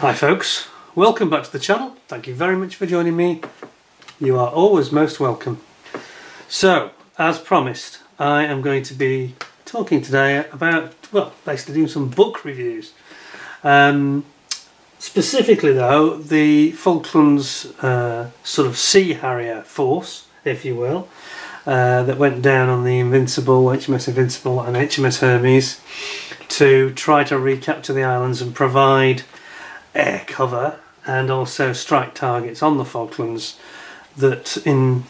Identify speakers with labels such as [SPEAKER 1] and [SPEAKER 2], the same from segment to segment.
[SPEAKER 1] Hi folks, welcome back to the channel. Thank you very much for joining me. You are always most welcome. So, as promised, I am going to be talking today about, well, basically doing some book reviews. Specifically though, the Falklands sort of Sea Harrier force, if you will, that went down on the Invincible, HMS Invincible and HMS Hermes to try to recapture the islands and provide air cover and also strike targets on the Falklands that in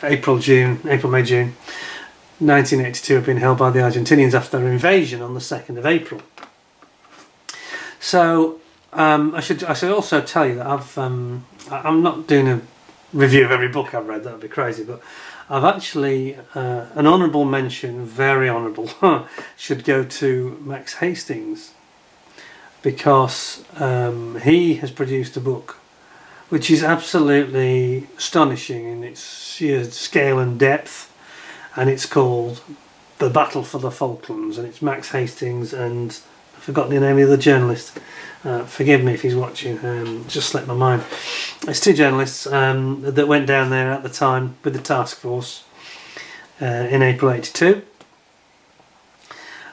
[SPEAKER 1] April, May, June 1982 have been held by the Argentinians after their invasion on the 2nd of April. So I should also tell you that I'm not doing a review of every book I've read, that would be crazy, but I've actually an honourable mention, very honourable, should go to Max Hastings, because he has produced a book which is absolutely astonishing in its sheer scale and depth, and it's called The Battle for the Falklands, and it's Max Hastings and I've forgotten the name of the other journalist. Forgive me if he's watching, just slipped my mind. It's two journalists that went down there at the time with the task force in April '82.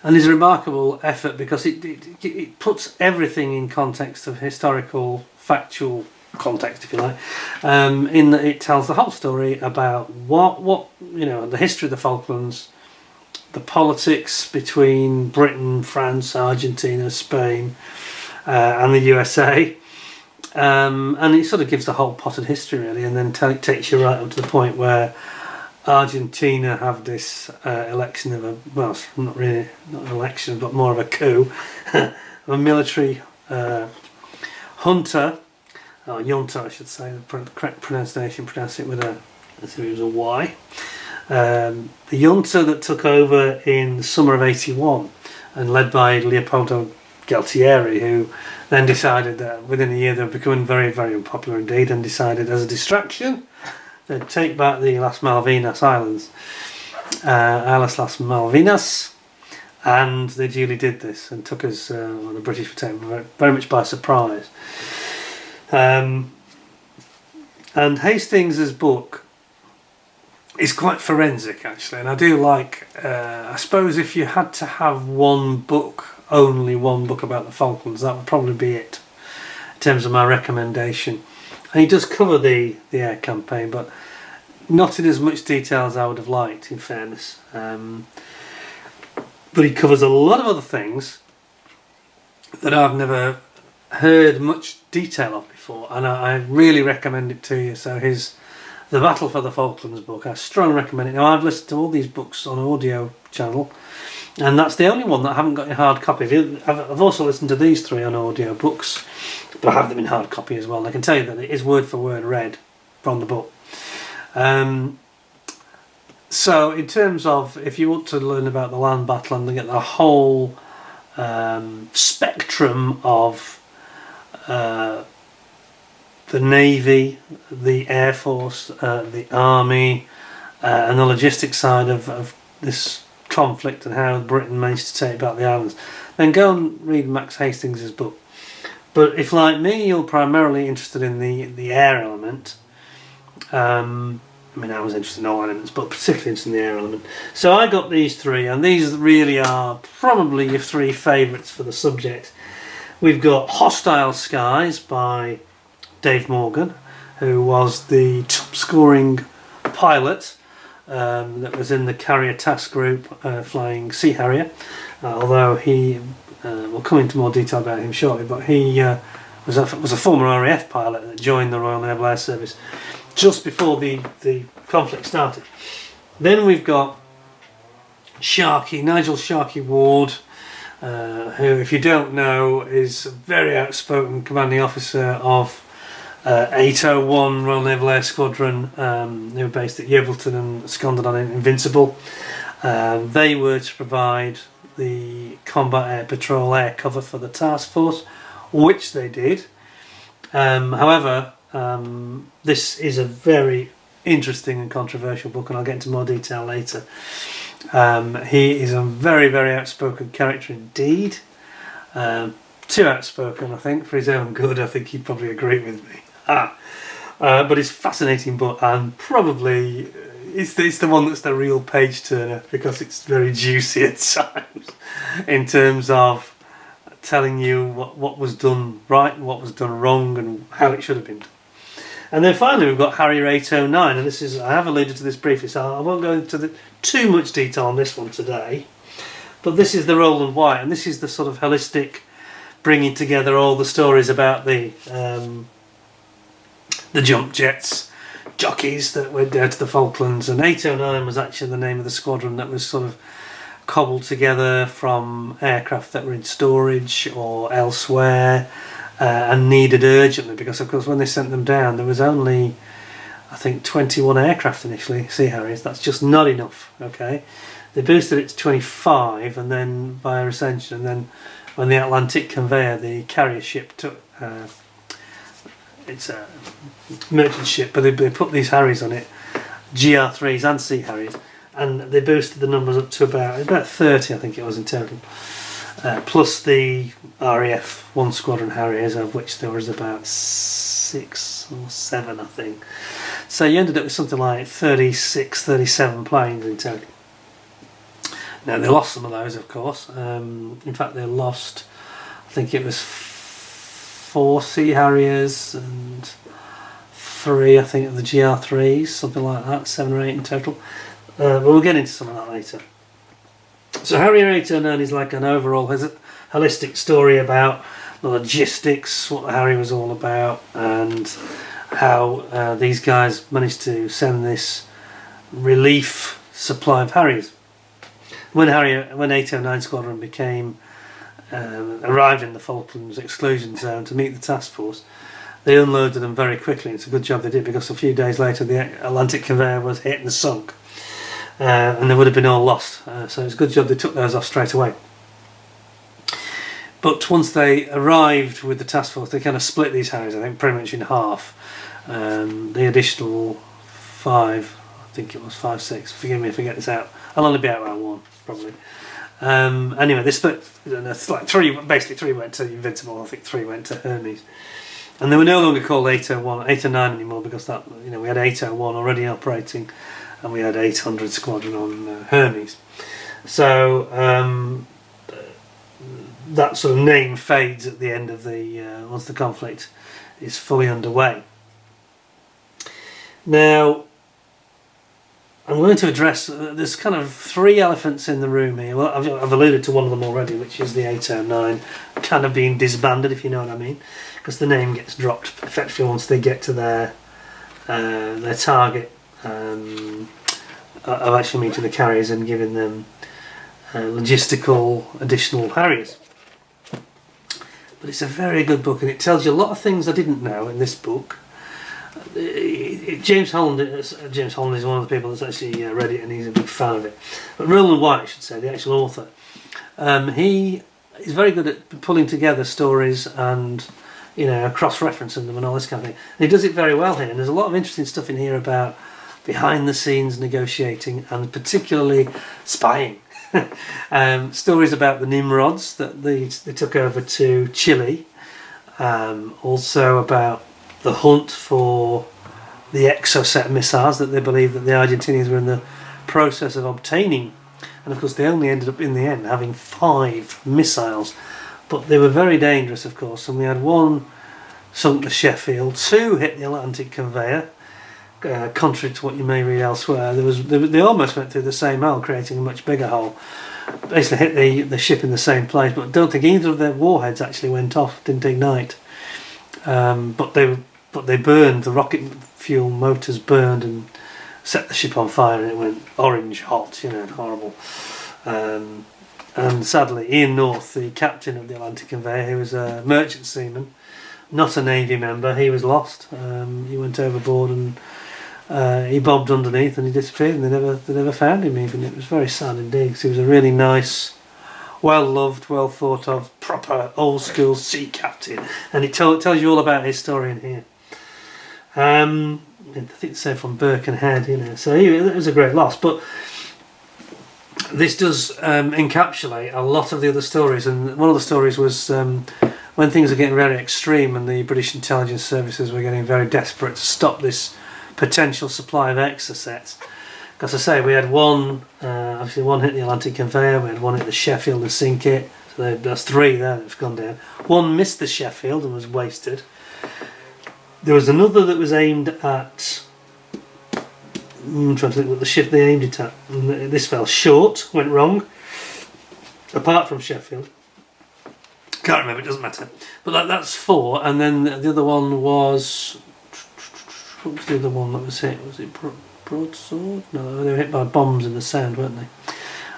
[SPEAKER 1] And it's a remarkable effort because it puts everything in context of historical, factual context, if you like, in that it tells the whole story about what the history of the Falklands, the politics between Britain, France, Argentina, Spain, and the USA, and it sort of gives the whole potted history really, and then takes you right up to the point where Argentina have this election of not an election, but more of a coup, a military junta, I should say, the correct pronunciation, pronounce it with a, as if it was a Y. The junta that took over in the summer of '81 and led by Leopoldo Galtieri, who then decided that within a year they were becoming very, very unpopular indeed, and decided as a distraction they'd take back the Las Malvinas Islands, Islas Las Malvinas, and they duly did this and took us, the British were taken very much by surprise. And Hastings' book is quite forensic actually, and I do like, I suppose if you had to have one book, only one book about the Falklands, that would probably be it in terms of my recommendation. And he does cover the air campaign, but not in as much detail as I would have liked, in fairness. But he covers a lot of other things that I've never heard much detail of before, and I really recommend it to you. So his The Battle for the Falklands book, I strongly recommend it. Now, I've listened to all these books on audio channel, and that's the only one that I haven't got in hard copy. I've also listened to these three on audio books, but I have them in hard copy as well. And I can tell you that it is word for word read from the book. So in terms of, if you want to learn about the land battle and get the whole spectrum of the Navy, the Air Force, the Army, and the logistics side of this conflict and how Britain managed to take back the islands, then go and read Max Hastings' book. But if, like me, you're primarily interested in the air element, I was interested in all elements, but particularly interested in the air element. So I got these three, and these really are probably your three favourites for the subject. We've got Hostile Skies by Dave Morgan, who was the top scoring pilot that was in the carrier task group flying Sea Harrier, although he we'll come into more detail about him shortly, but he was a former RAF pilot that joined the Royal Naval Air Service just before the conflict started. Then we've got Nigel Sharkey Ward, who, if you don't know, is a very outspoken commanding officer of 801 Royal Naval Air Squadron, who were based at Yeovilton and Sqdn Invincible. They were to provide the combat air patrol air cover for the task force, which they did. However, this is a very interesting and controversial book, and I'll get into more detail later. He is a very, very outspoken character indeed. too outspoken, I think, for his own good. I think he'd probably agree with me. But it's a fascinating book, and probably it's the one that's the real page turner, because it's very juicy at times in terms of telling you what was done right and what was done wrong and how it should have been done. And then finally we've got Harrier 809, and this is, I have alluded to this briefly, so I won't go into too much detail on this one today. But this is the Rowland White, and this is the sort of holistic bringing together all the stories about the jump jets, jockeys that went down to the Falklands. And 809 was actually the name of the squadron that was sort of cobbled together from aircraft that were in storage or elsewhere and needed urgently, because of course when they sent them down there was only, I think, 21 aircraft initially, Sea Harriers. That's just not enough. Okay, they boosted it to 25 and then via ascension, and then when the Atlantic conveyor, the carrier ship took it's a merchant ship, but they put these Harriers on it, GR3s and Sea Harriers, and they boosted the numbers up to about 30, I think it was in total, plus the RAF 1 Squadron Harriers, of which there was about 6 or 7, I think. So you ended up with something like 36, 37 planes in total. Now they lost some of those, of course. In fact, they lost, I think it was 4 Sea Harriers and 3, I think, of the GR3s, something like that, 7 or 8 in total. But we'll get into some of that later. So Harrier 809 is like an overall holistic story about the logistics, what the Harrier was all about, and how these guys managed to send this relief supply of Harriers. When 809 Squadron arrived in the Falklands exclusion zone to meet the task force, they unloaded them very quickly. It's a good job they did, because a few days later the Atlantic conveyor was hit and sunk, and they would have been all lost. So it's a good job they took those off straight away. But once they arrived with the task force, they kind of split these Harriers, I think, pretty much in half. The additional 5, I think it was 5, 6, forgive me if I get this out, I'll only be out around 1 probably. Anyway, they split, it's like 3, basically 3 went to Invincible, I think 3 went to Hermes. And they were no longer called 809 anymore, because that, we had 801 already operating, and we had 800 Squadron on Hermes. So that sort of name fades at the end of the once the conflict is fully underway. Now, I'm going to address, there's kind of 3 elephants in the room here. Well, I've alluded to one of them already, which is the 809 kind of being disbanded, if you know what I mean, because the name gets dropped effectively once they get to their target of actually meeting the carriers and giving them logistical additional Harriers. But it's a very good book, and it tells you a lot of things I didn't know in this book. James Holland is one of the people that's actually read it, and he's a big fan of it. But Rowland White, I should say, the actual author, he is very good at pulling together stories and cross-referencing them and all this kind of thing. And he does it very well here, and there's a lot of interesting stuff in here about behind-the-scenes negotiating and particularly spying. Stories about the Nimrods that they took over to Chile, also about the hunt for the Exocet missiles that they believe that the Argentinians were in the process of obtaining, and of course they only ended up in the end having 5 missiles, but they were very dangerous, of course. And we had 1 sunk the Sheffield, 2 hit the Atlantic conveyor, contrary to what you may read elsewhere. They almost went through the same hole, creating a much bigger hole. Basically hit the ship in the same place, but I don't think either of their warheads actually went off, didn't ignite. But they burned, the rocket fuel motors burned and set the ship on fire, and it went orange hot, horrible. And sadly, Ian North, the captain of the Atlantic conveyor, who was a merchant seaman, not a Navy member, he was lost. He went overboard and he bobbed underneath and he disappeared, and they never found him even. It was very sad indeed, because he was a really nice, well loved, well thought of, proper old school sea captain, and it tells you all about his story in here. I think it's from Birkenhead, so it was a great loss. But this does encapsulate a lot of the other stories, and one of the stories was when things were getting very extreme and the British intelligence services were getting very desperate to stop this potential supply of Exocets. Because I say, we had one, obviously one hit the Atlantic conveyor, we had one hit the Sheffield and sink it, so that's 3 there that have gone down. One missed the Sheffield and was wasted. There was another that was aimed at, I'm trying to think what the ship they aimed it at, and this fell short, went wrong, apart from Sheffield. Can't remember, it doesn't matter. But that's 4, and then the other one was, what was the other one that was hit? Was it Broadsword? No, they were hit by bombs in the Sound, weren't they?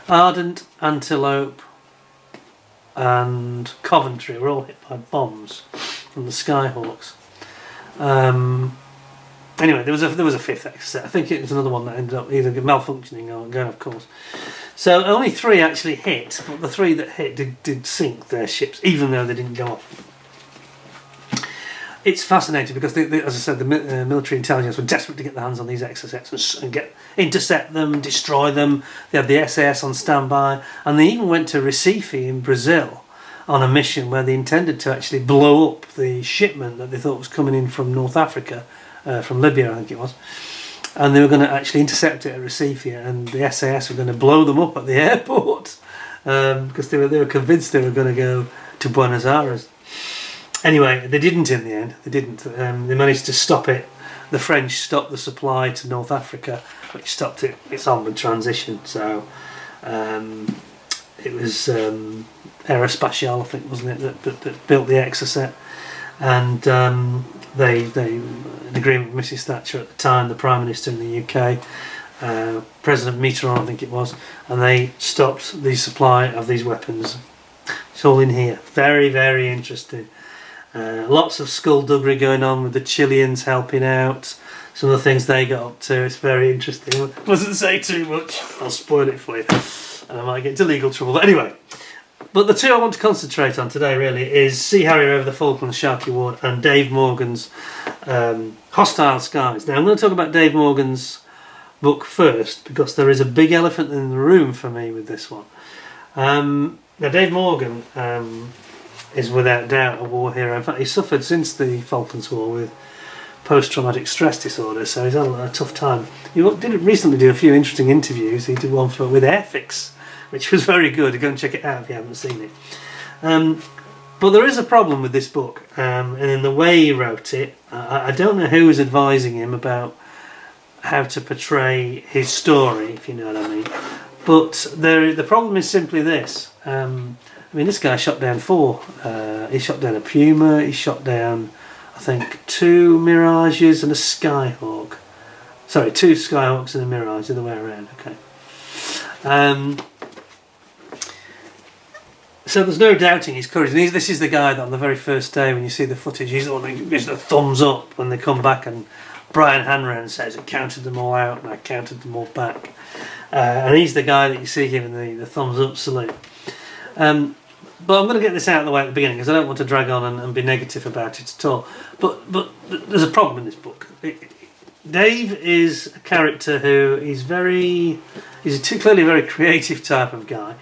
[SPEAKER 1] Ardent, Antelope and Coventry were all hit by bombs from the Skyhawks. Anyway, there was a 5th Exocet. I think it was another one that ended up either malfunctioning or going off course. So only 3 actually hit, but the 3 that hit did sink their ships, even though they didn't go off. It's fascinating because, as I said, the military intelligence were desperate to get their hands on these Exocets and intercept them, destroy them. They had the SAS on standby, and they even went to Recife in Brazil on a mission where they intended to actually blow up the shipment that they thought was coming in from North Africa, from Libya, I think it was. And they were going to actually intercept it at Recife, and the SAS were going to blow them up at the airport because they were convinced they were going to go to Buenos Aires. Anyway, they didn't in the end. They didn't. They managed to stop it. The French stopped the supply to North Africa, which stopped its onward transition. So it was Aerospatiale, I think, wasn't it, that built the Exocet, and they in agreement with Mrs Thatcher at the time, the Prime Minister in the UK, President Mitterrand, I think it was, and they stopped the supply of these weapons. It's all in here. Very, very interesting. Lots of skullduggery going on with the Chileans helping out. Some of the things they got up to. It's very interesting. I mustn't say too much. I'll spoil it for you, and I might get into legal trouble. But anyway, but the 2 I want to concentrate on today really is Sea Harrier over the Falklands, Sharky Ward, and Dave Morgan's Hostile Skies. Now I'm going to talk about Dave Morgan's book first because there is a big elephant in the room for me with this one. Now Dave Morgan is without doubt a war hero. In fact, he suffered since the Falklands War with post-traumatic stress disorder, so he's had a tough time. He did recently do a few interesting interviews. He did one with Airfix, which was very good. Go and check it out if you haven't seen it. But there is a problem with this book, and in the way he wrote it, I don't know who was advising him about how to portray his story, if you know what I mean. But the problem is simply this. I mean, this guy shot down 4. He shot down a Puma, he shot down, I think, 2 Mirages and a Skyhawk. Sorry, 2 Skyhawks and a Mirage, the other way around, okay. So there's no doubting his courage. And this is the guy that on the very first day, when you see the footage, he's the one who gives the thumbs up when they come back, and Brian Hanrahan says, I counted them all out and I counted them all back. And he's the guy that you see giving the thumbs up salute. But I'm going to get this out of the way at the beginning because I don't want to drag on and be negative about it at all. But there's a problem in this book. Dave is a character who is clearly a very creative type of guy,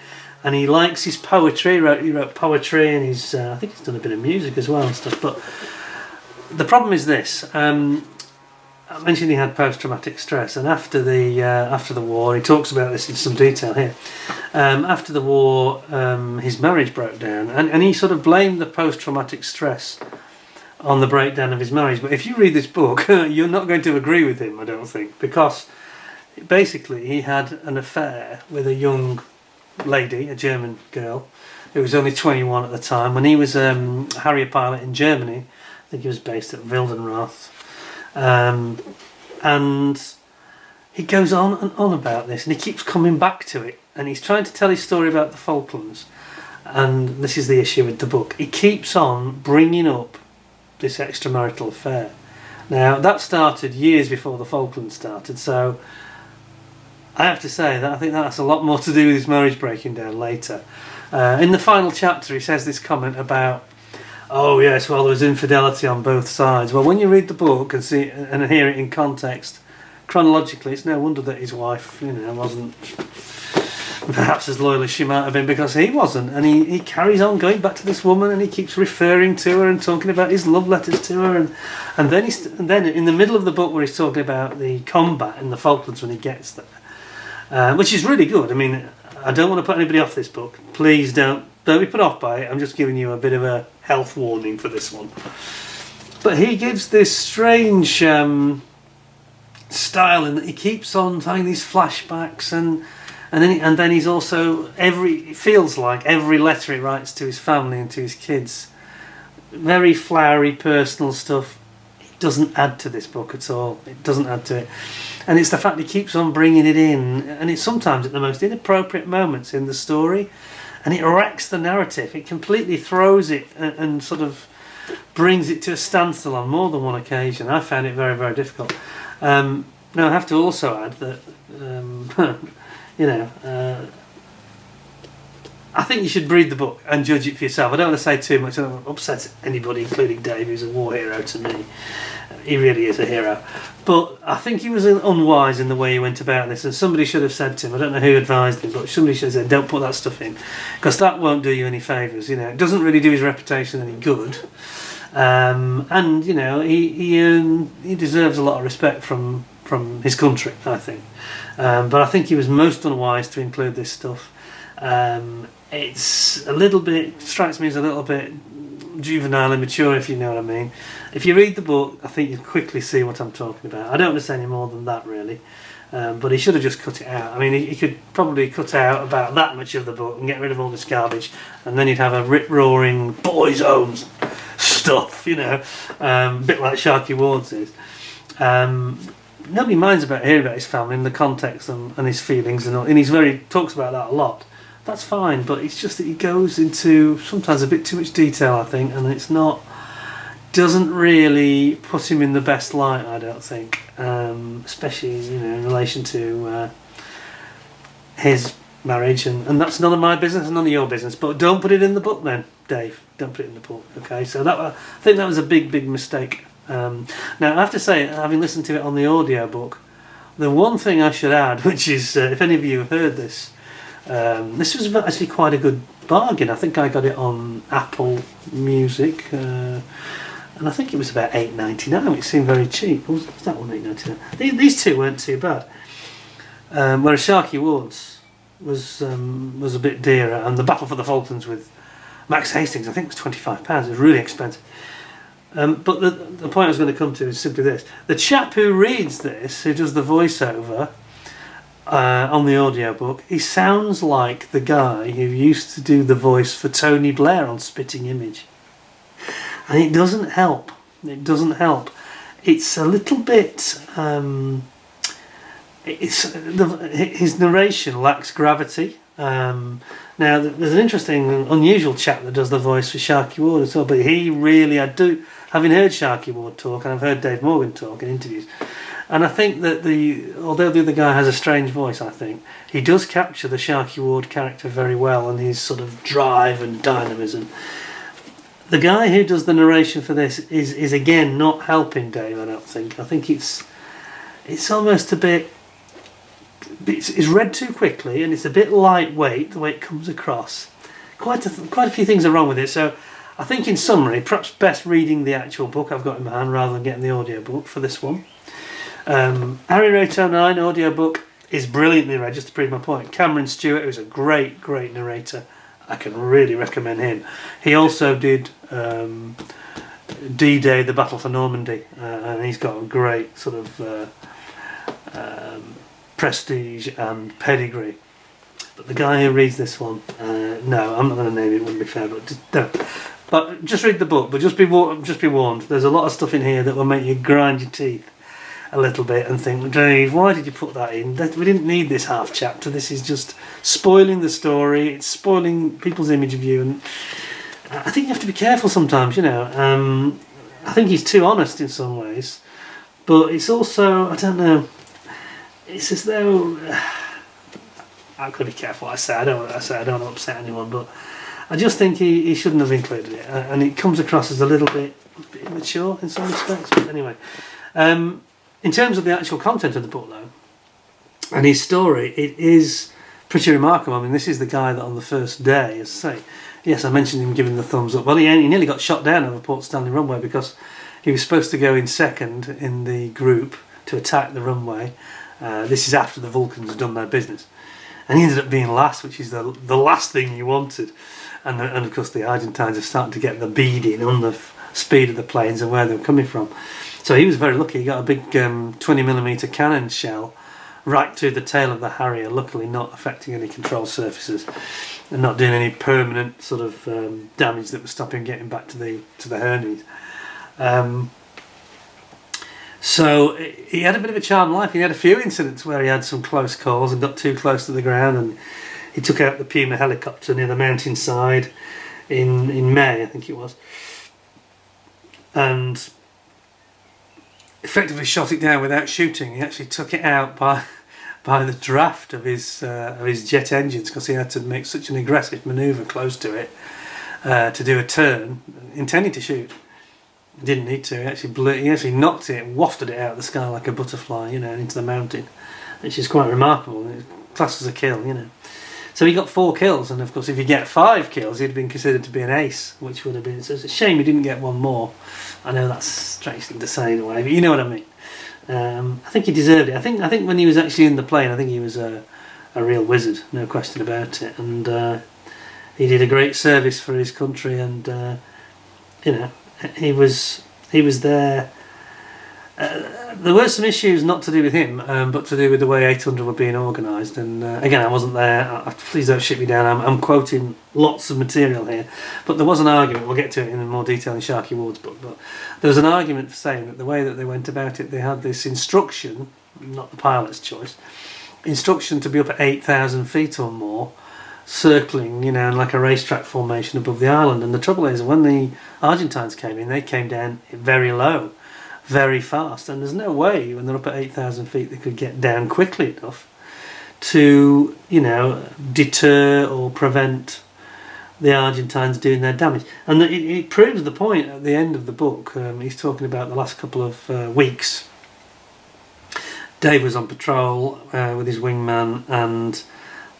[SPEAKER 1] and he likes his poetry. He wrote poetry, and I think he's done a bit of music as well and stuff. But the problem is this. I mentioned he had post-traumatic stress, and after the war, he talks about this in some detail here. After the war, his marriage broke down, and he sort of blamed the post-traumatic stress on the breakdown of his marriage. But if you read this book, you're not going to agree with him, I don't think, because basically he had an affair with a young lady, a German girl, who was only 21 at the time. When he was a Harrier pilot in Germany, I think he was based at Wildenrath. And he goes on and on about this, and he keeps coming back to it, and he's trying to tell his story about the Falklands, and this is the issue with the book. He keeps on bringing up this extramarital affair. Now that started years before the Falklands started, so I have to say that I think that's a lot more to do with his marriage breaking down later. In the final chapter he says this comment about, oh yes, well there was infidelity on both sides. Well, when you read the book and see and hear it in context, chronologically, it's no wonder that his wife, wasn't perhaps as loyal as she might have been, because he wasn't. And he carries on going back to this woman, and he keeps referring to her and talking about his love letters to her. And then in the middle of the book, where he's talking about the combat in the Falklands when he gets there, which is really good. I mean, I don't want to put anybody off this book. Please don't be put off by it. I'm just giving you a bit of a health warning for this one. But he gives this strange style in that he keeps on having these flashbacks, and then he's also it feels like every letter he writes to his family and to his kids, very flowery personal stuff. It doesn't add to this book at all. It doesn't add to it. And it's the fact he keeps on bringing it in, and it's sometimes at the most inappropriate moments in the story, and it wrecks the narrative. It completely throws it and sort of brings it to a standstill on more than one occasion. I found it very, very difficult. Now I have to also add that I think you should read the book and judge it for yourself. I don't want to say too much. I don't want to upset anybody, including Dave, who's a war hero to me. He really is a hero. But I think he was unwise in the way he went about this, and somebody should have said to him, I don't know who advised him, but somebody should have said, don't put that stuff in, because that won't do you any favours. It doesn't really do his reputation any good. And he deserves a lot of respect from his country, I think. But I think he was most unwise to include this stuff. It's a little bit, strikes me as a little bit juvenile, immature, if you know what I mean. If you read the book, I think you'll quickly see what I'm talking about. I don't want to say any more than that, really. But he should have just cut it out. I mean, he could probably cut out about that much of the book and get rid of all this garbage, and then you'd have a rip-roaring boys' home stuff, a bit like Sharky Woods is. Nobody minds about hearing about his family and the context and his feelings, and he's talks about that a lot. That's fine, but it's just that he goes into sometimes a bit too much detail, I think, and doesn't really put him in the best light, I don't think, especially in relation to his marriage, and that's none of my business and none of your business. But don't put it in the book, then, Dave. Don't put it in the book. Okay, so I think that was a big mistake. Now I have to say, having listened to it on the audio book, the one thing I should add, which is if any of you have heard this. This was actually quite a good bargain. I think I got it on Apple Music, and I think it was about $8.99, which seemed very cheap. Was that one $8.99? These two weren't too bad. Whereas Sharky Woods was a bit dearer, and the Battle for the Falklands with Max Hastings, I think, was £25. It was really expensive. But the point I was going to come to is simply this: the chap who reads this, who does the voiceover. On the audiobook, he sounds like the guy who used to do the voice for Tony Blair on Spitting Image, and it doesn't help. It's a little bit his narration lacks gravity. Now there's an interesting, unusual chap that does the voice for Sharky Ward as well, but he really, having heard Sharky Ward talk, and I've heard Dave Morgan talk in interviews, and I think that although the other guy has a strange voice, I think he does capture the Sharky Ward character very well, and his sort of drive and dynamism. The guy who does the narration for this is again not helping Dave, I don't think. I think it's almost a bit. It's read too quickly, and it's a bit lightweight the way it comes across. Quite a few things are wrong with it. So I think, in summary, perhaps best reading the actual book I've got in my hand rather than getting the audiobook for this one. Harrier 9 audiobook is brilliantly read, just to prove my point. Cameron Stewart, who's a great narator, I can really recommend him. He also did D-Day, the Battle for Normandy, and he's got a great sort of prestige and pedigree. But the guy who reads this one, no, I'm not going to name it, it wouldn't be fair, but just read the book, but just be warned, there's a lot of stuff in here that will make you grind your teeth a little bit and think, Dave, why did you put that in? We didn't need this half chapter. This is just spoiling the story. It's spoiling people's image of you, and I think you have to be careful sometimes. I think he's too honest in some ways, but it's also, I don't know. It's as though I've got to be careful. I don't want to upset anyone, but I just think he shouldn't have included it, and it comes across as a little bit immature in some respects. But anyway. In terms of the actual content of the book, though, and his story, it is pretty remarkable. I mean, this is the guy that on the first day, as I say, yes, I mentioned him giving the thumbs up. Well, he nearly got shot down over Port Stanley runway because he was supposed to go in second in the group to attack the runway. This is after the Vulcans had done their business. And he ended up being last, which is the last thing you wanted. And of course the Argentines are starting to get the beading on the speed of the planes and where they were coming from. So he was very lucky. He got a big 20mm cannon shell right through the tail of the Harrier, luckily not affecting any control surfaces and not doing any permanent sort of damage that would stop him getting back to the Hercules. So he had a bit of a charmed life. He had a few incidents where he had some close calls and got too close to the ground, and he took out the Puma helicopter near the mountainside in May, I think it was, and effectively shot it down without shooting. He actually took it out by the draft of his jet engines, because he had to make such an aggressive manoeuvre close to it to do a turn, intending to shoot. He didn't need to. He actually knocked it, wafted it out of the sky like a butterfly, into the mountain, which is quite remarkable. It's classed as a kill, So he got 4 kills, and of course, if you get 5 kills, he'd been considered to be an ace, which would have been. So it's a shame he didn't get one more. I know that's a strange thing to say in a way, but you know what I mean. I think he deserved it. I think when he was actually in the plane, I think he was a real wizard, no question about it. And he did a great service for his country, and he was there. There were some issues not to do with him, but to do with the way 800 were being organised. And again, I wasn't there. Please don't shit me down. I'm quoting lots of material here, but there was an argument. We'll get to it in more detail in Sharky Ward's book. But there was an argument for saying that the way that they went about it, they had this instruction, not the pilot's choice, instruction to be up at 8,000 feet or more, circling, in like a racetrack formation above the island. And the trouble is, when the Argentines came in, they came down very low, very fast, and there's no way when they're up at 8,000 feet they could get down quickly enough to deter or prevent the Argentines doing their damage. And it proves the point at the end of the book. He's talking about the last couple of weeks. Dave was on patrol with his wingman, and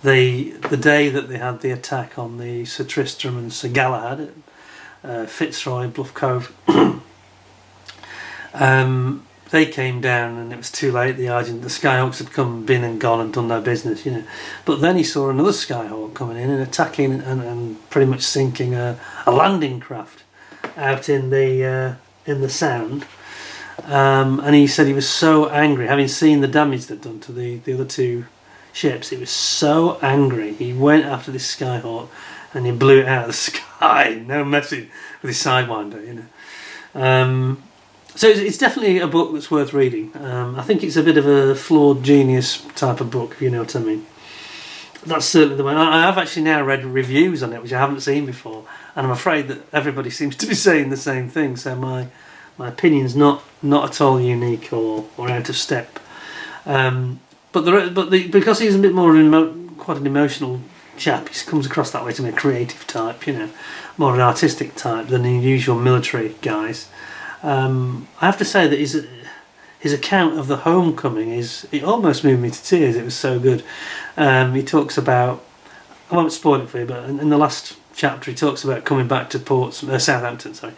[SPEAKER 1] the day that they had the attack on the Sir Tristram and Sir Galahad at Fitzroy, Bluff Cove, they came down and it was too late. The Skyhawks had been and gone and done their business, But then he saw another Skyhawk coming in and attacking and pretty much sinking a landing craft out in the Sound. And he said he was so angry, having seen the damage they'd done to the other 2 ships. He was so angry. He went after this Skyhawk and he blew it out of the sky. No messing with his Sidewinder, So it's definitely a book that's worth reading. I think it's a bit of a flawed genius type of book, if you know what I mean. That's certainly the one. I have actually now read reviews on it, which I haven't seen before, and I'm afraid that everybody seems to be saying the same thing. So my opinion's not at all unique or out of step. Because he's a bit more quite an emotional chap, he comes across that way to be a creative type, more an artistic type than the usual military guys. I have to say that his account of the homecoming it almost moved me to tears. It was so good. He talks about, I won't spoil it for you, but in the last chapter he talks about coming back to Southampton,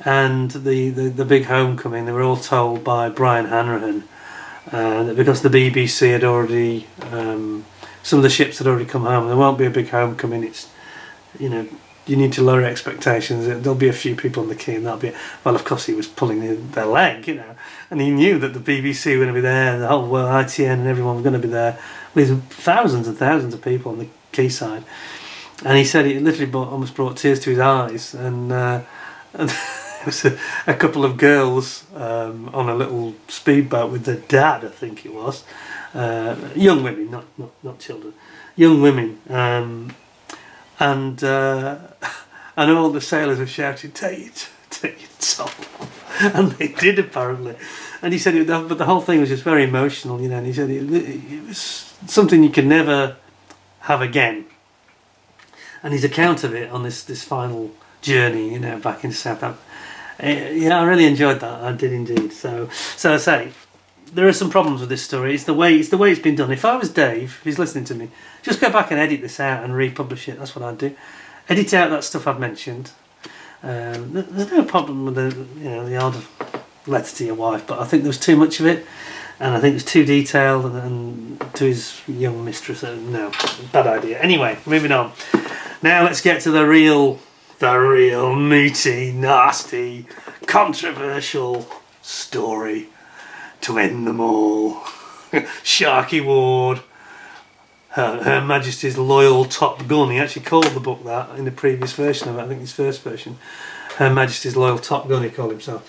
[SPEAKER 1] and the big homecoming. They were all told by Brian Hanrahan that because the BBC had already, some of the ships had already come home, there won't be a big homecoming. It's, you need to lower expectations. There'll be a few people on the quay, and that'll be it. Well, of course, he was pulling their leg, and he knew that the BBC were going to be there, and the whole world, ITN, and everyone was going to be there with thousands and thousands of people on the quayside. And he said it literally almost brought tears to his eyes, and there was a couple of girls on a little speedboat with their dad, I think it was, young women, not children, young women. And all the sailors were shouting, take your top off. And they did, apparently. And he said, but the whole thing was just very emotional, and he said it was something you could never have again. And his account of it on this final journey, back into Southampton, I really enjoyed that. I did indeed. So I say, there are some problems with this story. It's the way it's been done. If I was Dave, if he's listening to me, just go back and edit this out and republish it. That's what I'd do. Edit out that stuff I've mentioned. There's no problem with the odd letter to your wife, but I think there was too much of it, and I think it was too detailed, and to his young mistress. No, bad idea. Anyway, moving on. Now let's get to the real meaty, nasty, controversial story to end them all. Sharky Ward, Her Majesty's Loyal Top Gun. He actually called the book that in the previous version of it. I think his first version, Her Majesty's Loyal Top Gun, he called himself.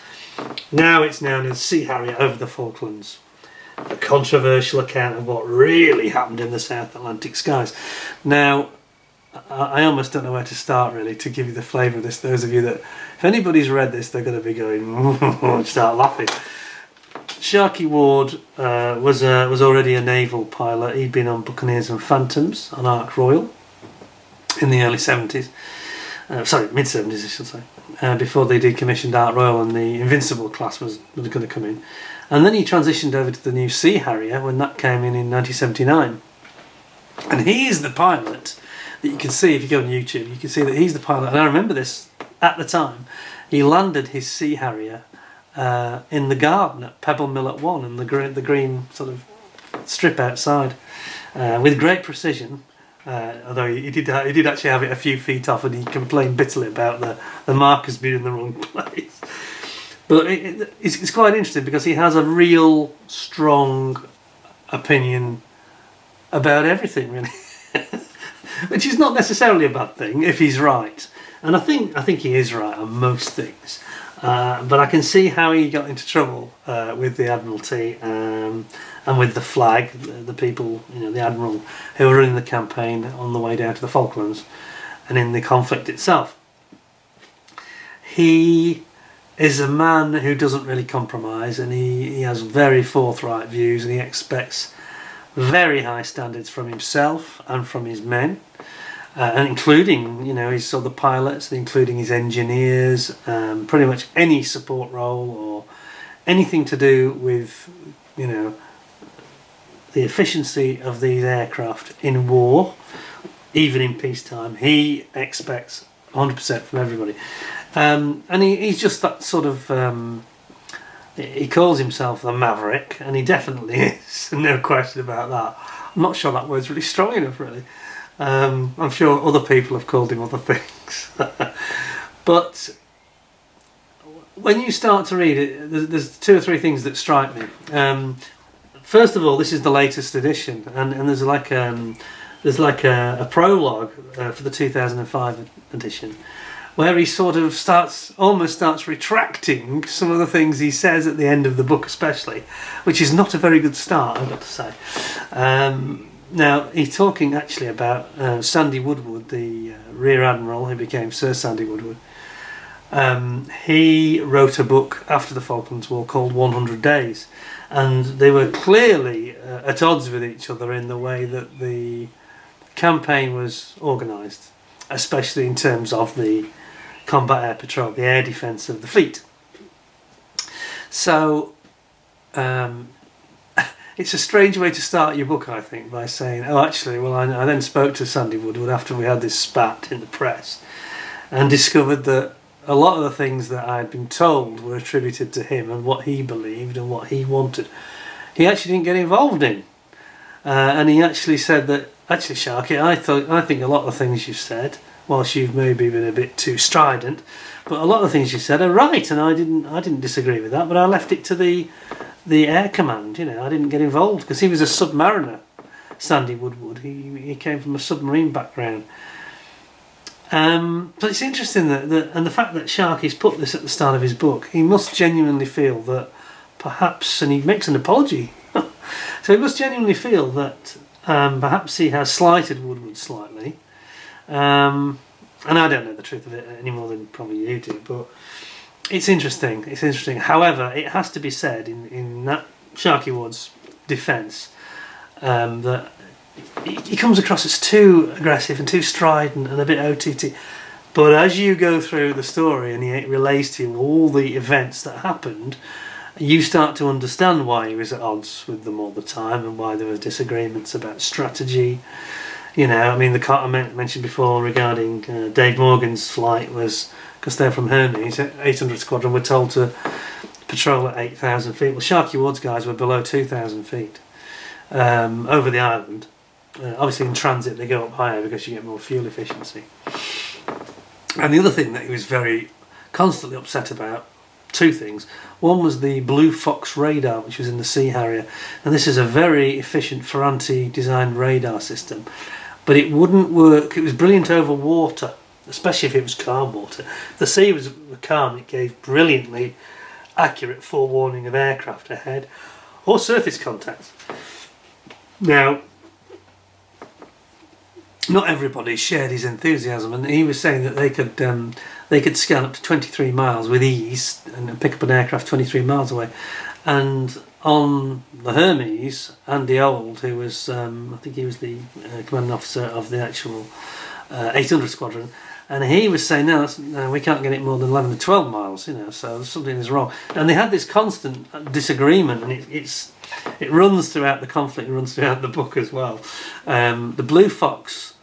[SPEAKER 1] Now it's known as Sea Harrier over the Falklands. A controversial account of what really happened in the South Atlantic skies. Now, I almost don't know where to start really to give you the flavour of this. Those of you that, if anybody's read this, they're going to be going, start laughing. Sharky Ward was already a naval pilot. He'd been on Buccaneers and Phantoms on Ark Royal in the early 70s. Mid 70s I should say. Before they decommissioned Ark Royal and the Invincible class was going to come in. And then he transitioned over to the new Sea Harrier when that came in 1979. And he is the pilot that you can see if you go on YouTube. You can see that he's the pilot. And I remember this at the time. He landed his Sea Harrier in the garden at Pebble Mill at 1 and the green sort of strip outside with great precision. Although he did actually have it a few feet off, and he complained bitterly about the markers being in the wrong place. But it's quite interesting because he has a real strong opinion about everything, really, which is not necessarily a bad thing if he's right. And I think he is right on most things. But I can see how he got into trouble with the Admiralty and with the flag, the people, the Admiral who were running the campaign on the way down to the Falklands and in the conflict itself. He is a man who doesn't really compromise, and he has very forthright views, and he expects very high standards from himself and from his men. And including, his other pilots, including his engineers, pretty much any support role or anything to do with, the efficiency of these aircraft in war, even in peacetime. He expects 100% from everybody. And he's just that sort of... he calls himself the maverick, and he definitely is, no question about that. I'm not sure that word's really strong enough, really. I'm sure other people have called him other things. But when you start to read it, there's 2 or 3 things that strike me. First of all, this is the latest edition, and there's like a prologue for the 2005 edition, where he sort of almost starts retracting some of the things he says at the end of the book, especially, which is not a very good start, I've got to say. Now, he's talking actually about Sandy Woodward, the Rear Admiral who became Sir Sandy Woodward. He wrote a book after the Falklands War called 100 Days, and they were clearly at odds with each other in the way that the campaign was organised, especially in terms of the combat air patrol, the air defence of the fleet. So, it's a strange way to start your book, I think, by saying, I then spoke to Sandy Woodward after we had this spat in the press and discovered that a lot of the things that I had been told were attributed to him and what he believed and what he wanted. He actually didn't get involved in. And he actually said that, actually, Sharky, I think a lot of the things you've said, whilst you've maybe been a bit too strident, but a lot of the things you said are right, and I didn't disagree with that, but I left it to the air command. I didn't get involved because he was a submariner, Sandy Woodward. He came from a submarine background. But it's interesting and the fact that Sharky's put this at the start of his book, he must genuinely feel that perhaps, and he makes an apology, so he must genuinely feel that perhaps he has slighted Woodward slightly. And I don't know the truth of it any more than probably you do, but it's interesting. However, it has to be said in that Sharky Ward's defence that he comes across as too aggressive and too strident and a bit OTT. But as you go through the story and he relays to you all the events that happened, you start to understand why he was at odds with them all the time and why there was disagreements about strategy. You know, I mean, the car I mentioned before regarding Dave Morgan's flight was, because they're from Hermes, 800 Squadron were told to patrol at 8,000 feet. Well, Sharky Woods guys were below 2,000 feet over the island. Obviously in transit they go up higher because you get more fuel efficiency. And the other thing that he was very constantly upset about, two things. One was the Blue Fox radar, which was in the Sea Harrier, and this is a very efficient Ferranti designed radar system, but it wouldn't work. It was brilliant over water, especially if it was calm water. If the sea was calm, it gave brilliantly accurate forewarning of aircraft ahead or surface contacts. Now, not everybody shared his enthusiasm, and he was saying that they could scan up to 23 miles with ease and pick up an aircraft 23 miles away. And on the Hermes, Andy Old, who was I think he was the commanding officer of the actual 800 Squadron, and he was saying no, we can't get it more than 11 to 12 miles, you know, so something is wrong. And they had this constant disagreement, and it runs throughout the conflict, it runs throughout the book as well. The Blue Fox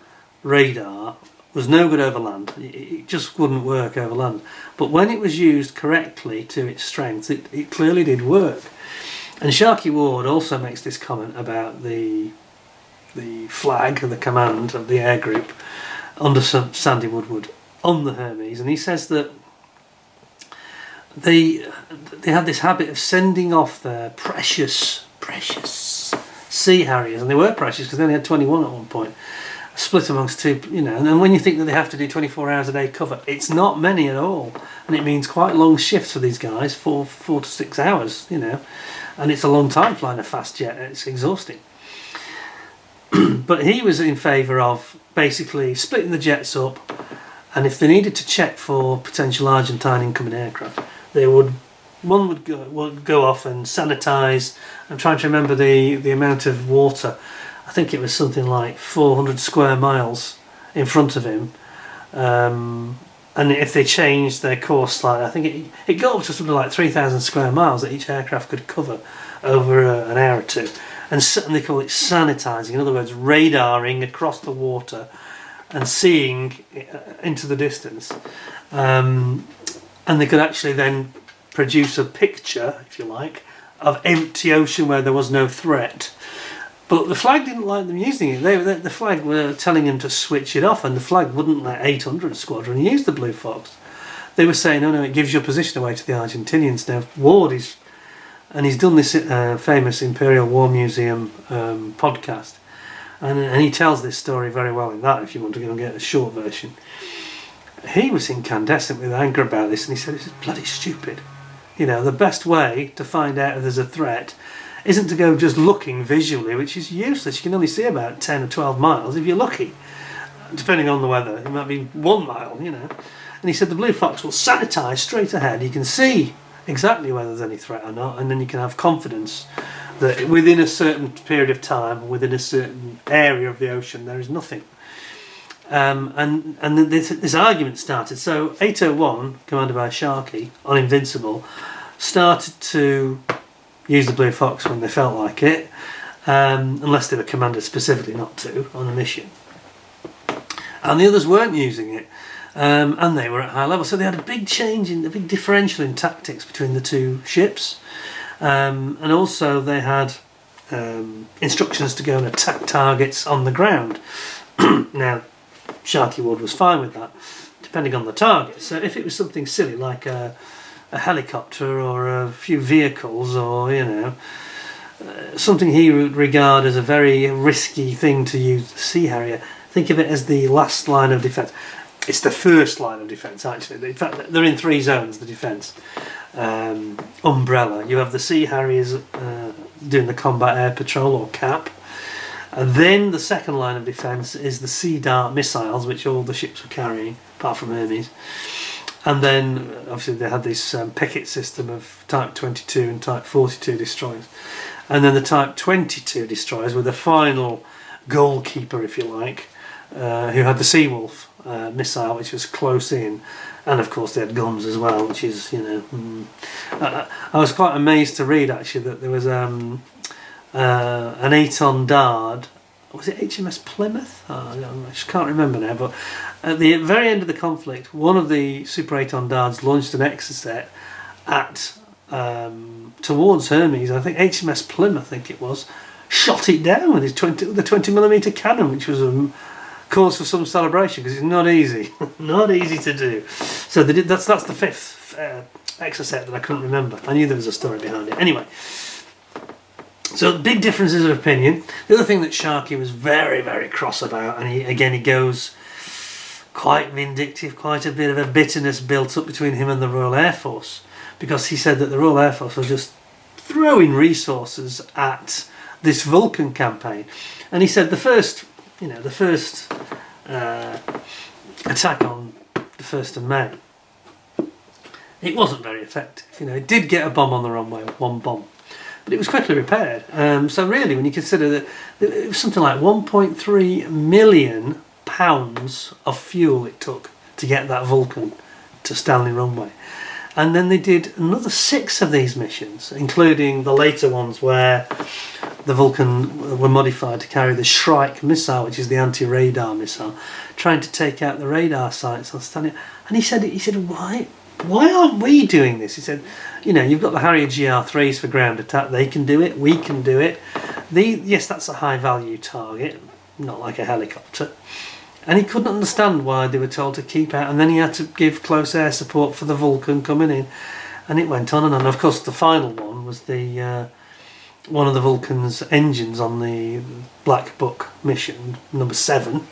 [SPEAKER 1] radar was no good over land. It just wouldn't work over land. But when it was used correctly to its strength, it clearly did work. And Sharky Ward also makes this comment about the flag and the command of the air group under Sandy Woodward on the Hermes, and he says that they had this habit of sending off their precious Sea Harriers, and they were precious because they only had 21 at one point, split amongst two, you know. And then when you think that they have to do 24 hours a day cover, it's not many at all, and it means quite long shifts for these guys, 4 to 6 hours, you know, and it's a long time flying a fast jet. It's exhausting. But he was in favour of basically splitting the jets up, and if they needed to check for potential Argentine incoming aircraft, one would go off and sanitise. I'm trying to remember the amount of water. I think it was something like 400 square miles in front of him, and if they changed their course slightly, I think it got up to something like 3,000 square miles that each aircraft could cover over an hour or two. And they call it sanitising, in other words, radaring across the water and seeing into the distance. And they could actually then produce a picture, if you like, of empty ocean where there was no threat. But the flag didn't like them using it. The flag were telling them to switch it off, and the flag wouldn't let 800 Squadron use the Blue Fox. They were saying, no, it gives your position away to the Argentinians. Now, Ward and he's done this famous Imperial War Museum podcast, and he tells this story very well in that, if you want to go and get a short version. He was incandescent with anger about this, and he said, this is bloody stupid. You know, the best way to find out if there's a threat isn't to go just looking visually, which is useless. You can only see about 10 or 12 miles if you're lucky, depending on the weather. It might be 1 mile, you know. And he said the Blue Fox will sanitise straight ahead. You can see exactly whether there's any threat or not, and then you can have confidence that within a certain period of time, within a certain area of the ocean, there is nothing. And this argument started. So 801, commanded by Sharky on Invincible, started to use the Blue Fox when they felt like it, unless they were commanded specifically not to on a mission. And the others weren't using it. And they were at high level, so they had a big differential in tactics between the two ships, and also they had instructions to go and attack targets on the ground. Now, Sharky Ward was fine with that, depending on the target. So if it was something silly like a helicopter or a few vehicles, or something he would regard as a very risky thing to use the Sea Harrier, think of it as the last line of defence. It's the first line of defence, actually. In fact, they're in 3 zones, the defence umbrella. You have the Sea Harriers doing the combat air patrol, or CAP. And then the second line of defence is the Sea Dart missiles, which all the ships were carrying, apart from Hermes. And then, obviously, they had this picket system of Type 22 and Type 42 destroyers. And then the Type 22 destroyers were the final goalkeeper, if you like, who had the Sea Wolf. missile, which was close in, and of course they had guns as well, which is, you know, I was quite amazed to read actually that there was an 8-ton Dard. Was it HMS Plymouth? Oh, I just can't remember now. But at the very end of the conflict, one of the Super 8-ton Dards launched an exocet at towards Hermes. I think HMS Plymouth, I think it was, shot it down with his 20mm cannon, which was cause for some celebration because it's not easy, not easy to do. So they did. That's the fifth exocet that I couldn't remember. I knew there was a story behind it. Anyway. So big differences of opinion. The other thing that Sharkey was very, very cross about, and he goes quite vindictive, quite a bit of a bitterness built up between him and the Royal Air Force, because he said that the Royal Air Force was just throwing resources at this Vulcan campaign, and he said the first attack on the 1st of May, it wasn't very effective. You know, it did get a bomb on the runway, one bomb. But it was quickly repaired. So really, when you consider that it was something like 1.3 million pounds of fuel it took to get that Vulcan to Stanley Runway. And then they did another 6 of these missions, including the later ones where the Vulcan were modified to carry the Shrike missile, which is the anti-radar missile, trying to take out the radar sites on Stanley. And he said, why aren't we doing this? He said, you know, you've got the Harrier GR3s for ground attack. They can do it. We can do it. Yes, that's a high value target, not like a helicopter. And he couldn't understand why they were told to keep out. And then he had to give close air support for the Vulcan coming in. And it went on and on. Of course, the final one was the one of the Vulcan's engines on the Black Book mission, number 7.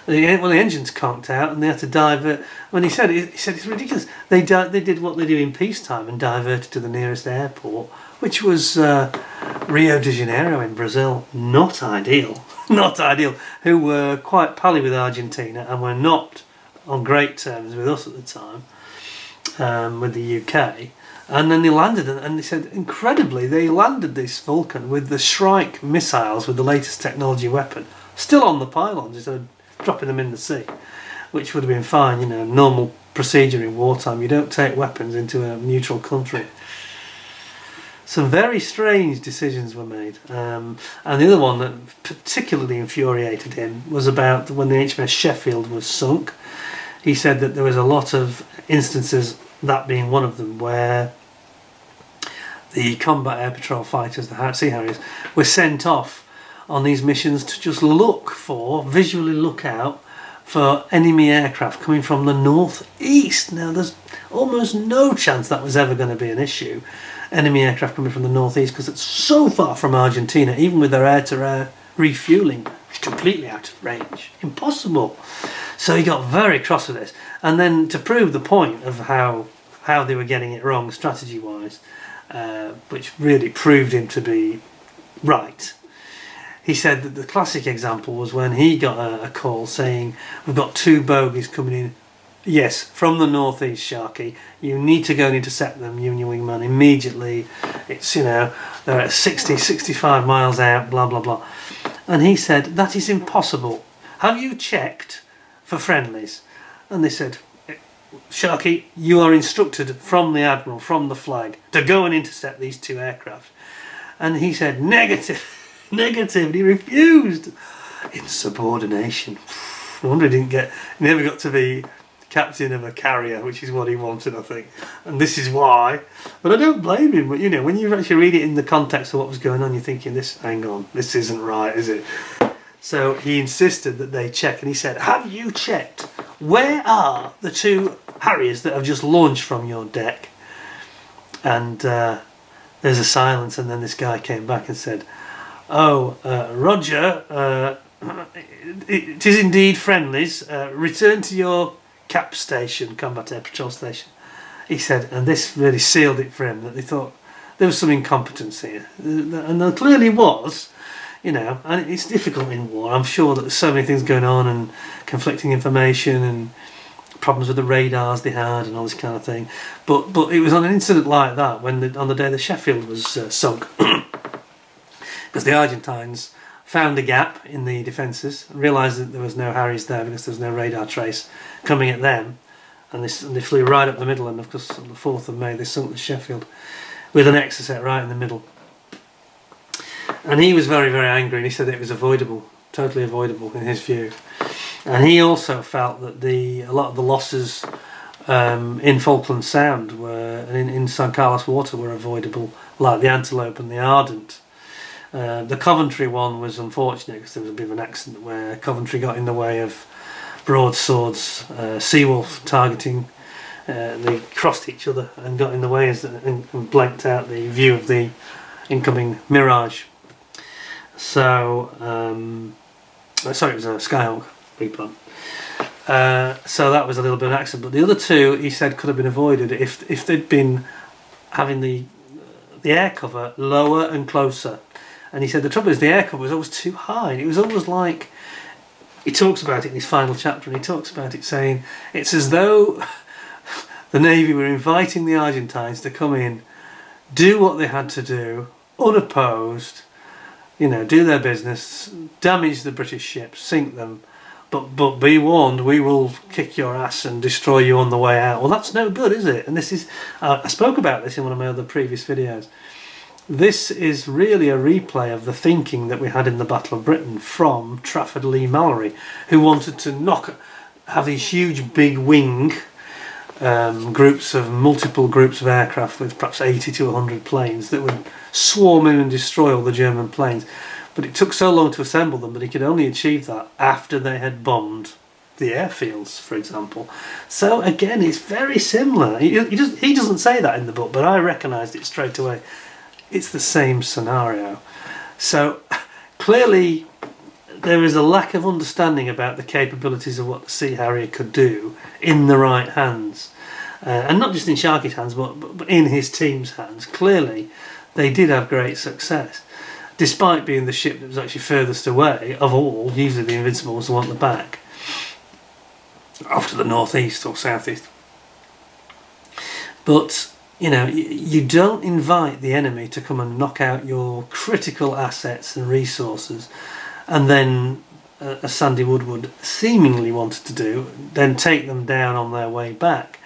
[SPEAKER 1] The engines conked out and they had to divert. When he said it's ridiculous. They did what they do in peacetime and diverted to the nearest airport, which was Rio de Janeiro in Brazil. Not ideal. Not ideal. Who were quite pally with Argentina and were not on great terms with us at the time, with the UK. And then they landed, and they said, incredibly, they landed this Vulcan with the Shrike missiles with the latest technology weapon still on the pylons instead of dropping them in the sea, which would have been fine, you know, normal procedure in wartime. You don't take weapons into a neutral country. Some very strange decisions were made. And the other one that particularly infuriated him was about when the HMS Sheffield was sunk. He said that there was a lot of instances, that being one of them, where the combat air patrol fighters, the Sea Harriers, were sent off on these missions to just visually look out for enemy aircraft coming from the northeast. Now, there's almost no chance that was ever going to be an issue, enemy aircraft coming from the northeast, because it's so far from Argentina, even with their air-to-air refuelling, it's completely out of range. Impossible. So he got very cross with this. And then to prove the point of how they were getting it wrong strategy-wise, which really proved him to be right, he said that the classic example was when he got a call saying, we've got 2 bogies coming in, yes, from the northeast, Sharky, you need to go and intercept them, you and your wingman, immediately. It's, you know, they're at 65 miles out, blah blah blah. And he said, that is impossible. Have you checked for friendlies? And they said, Sharky, you are instructed from the Admiral, from the flag, to go and intercept these 2 aircraft. And he said, negative. Negative. He refused. Insubordination. No wonder he never got to be captain of a carrier, which is what he wanted, I think. And this is why. But I don't blame him. But you know, when you actually read it in the context of what was going on, you're thinking, hang on, this isn't right, is it? So he insisted that they check, and he said, have you checked? Where are the 2 Harriers that have just launched from your deck? And there's a silence, and then this guy came back and said, Roger, it is indeed friendlies. Return to your CAP station, Combat Air Patrol Station. He said, and this really sealed it for him, that they thought there was some incompetence here. And there clearly was, you know, and it's difficult in war. I'm sure that there's so many things going on and conflicting information and problems with the radars they had and all this kind of thing. But it was on an incident like that when on the day the Sheffield was sunk. Because the Argentines found a gap in the defences, realised that there was no Harriers there because there was no radar trace coming at them, and they flew right up the middle, and of course on the 4th of May they sunk the Sheffield with an Exocet right in the middle. And he was very, very angry, and he said that it was avoidable, totally avoidable in his view. And he also felt that a lot of the losses in Falkland Sound were, in San Carlos Water, were avoidable, like the Antelope and the Ardent. The Coventry one was unfortunate because there was a bit of an accident where Coventry got in the way of broadswords, Seawolf targeting. They crossed each other and got in the way and blanked out the view of the incoming Mirage. So, sorry, it was a Skyhawk, big pun. So that was a little bit of an accident, but the other two, he said, could have been avoided if they'd been having the air cover lower and closer. And he said the trouble is the air cover was always too high. It was almost like, he talks about it in his final chapter, and he talks about it saying it's as though the Navy were inviting the Argentines to come in, do what they had to do, unopposed, do their business, damage the British ships, sink them, but be warned, we will kick your ass and destroy you on the way out. Well, that's no good, is it? And this is, I spoke about this in one of my other previous videos. This is really a replay of the thinking that we had in the Battle of Britain from Trafford Leigh-Mallory, who wanted to have these huge big wing multiple groups of aircraft with perhaps 80 to 100 planes that would swarm in and destroy all the German planes. But it took so long to assemble them that he could only achieve that after they had bombed the airfields, for example. So again, it's very similar. He doesn't say that in the book, but I recognised it straight away. It's the same scenario. So clearly there is a lack of understanding about the capabilities of what the Sea Harrier could do in the right hands. And not just in Sharky's hands, but in his team's hands. Clearly they did have great success. Despite being the ship that was actually furthest away of all, usually the Invincible was the one at the back, off to the northeast or southeast. But you don't invite the enemy to come and knock out your critical assets and resources, and then, as Sandy Woodward seemingly wanted to do, then take them down on their way back.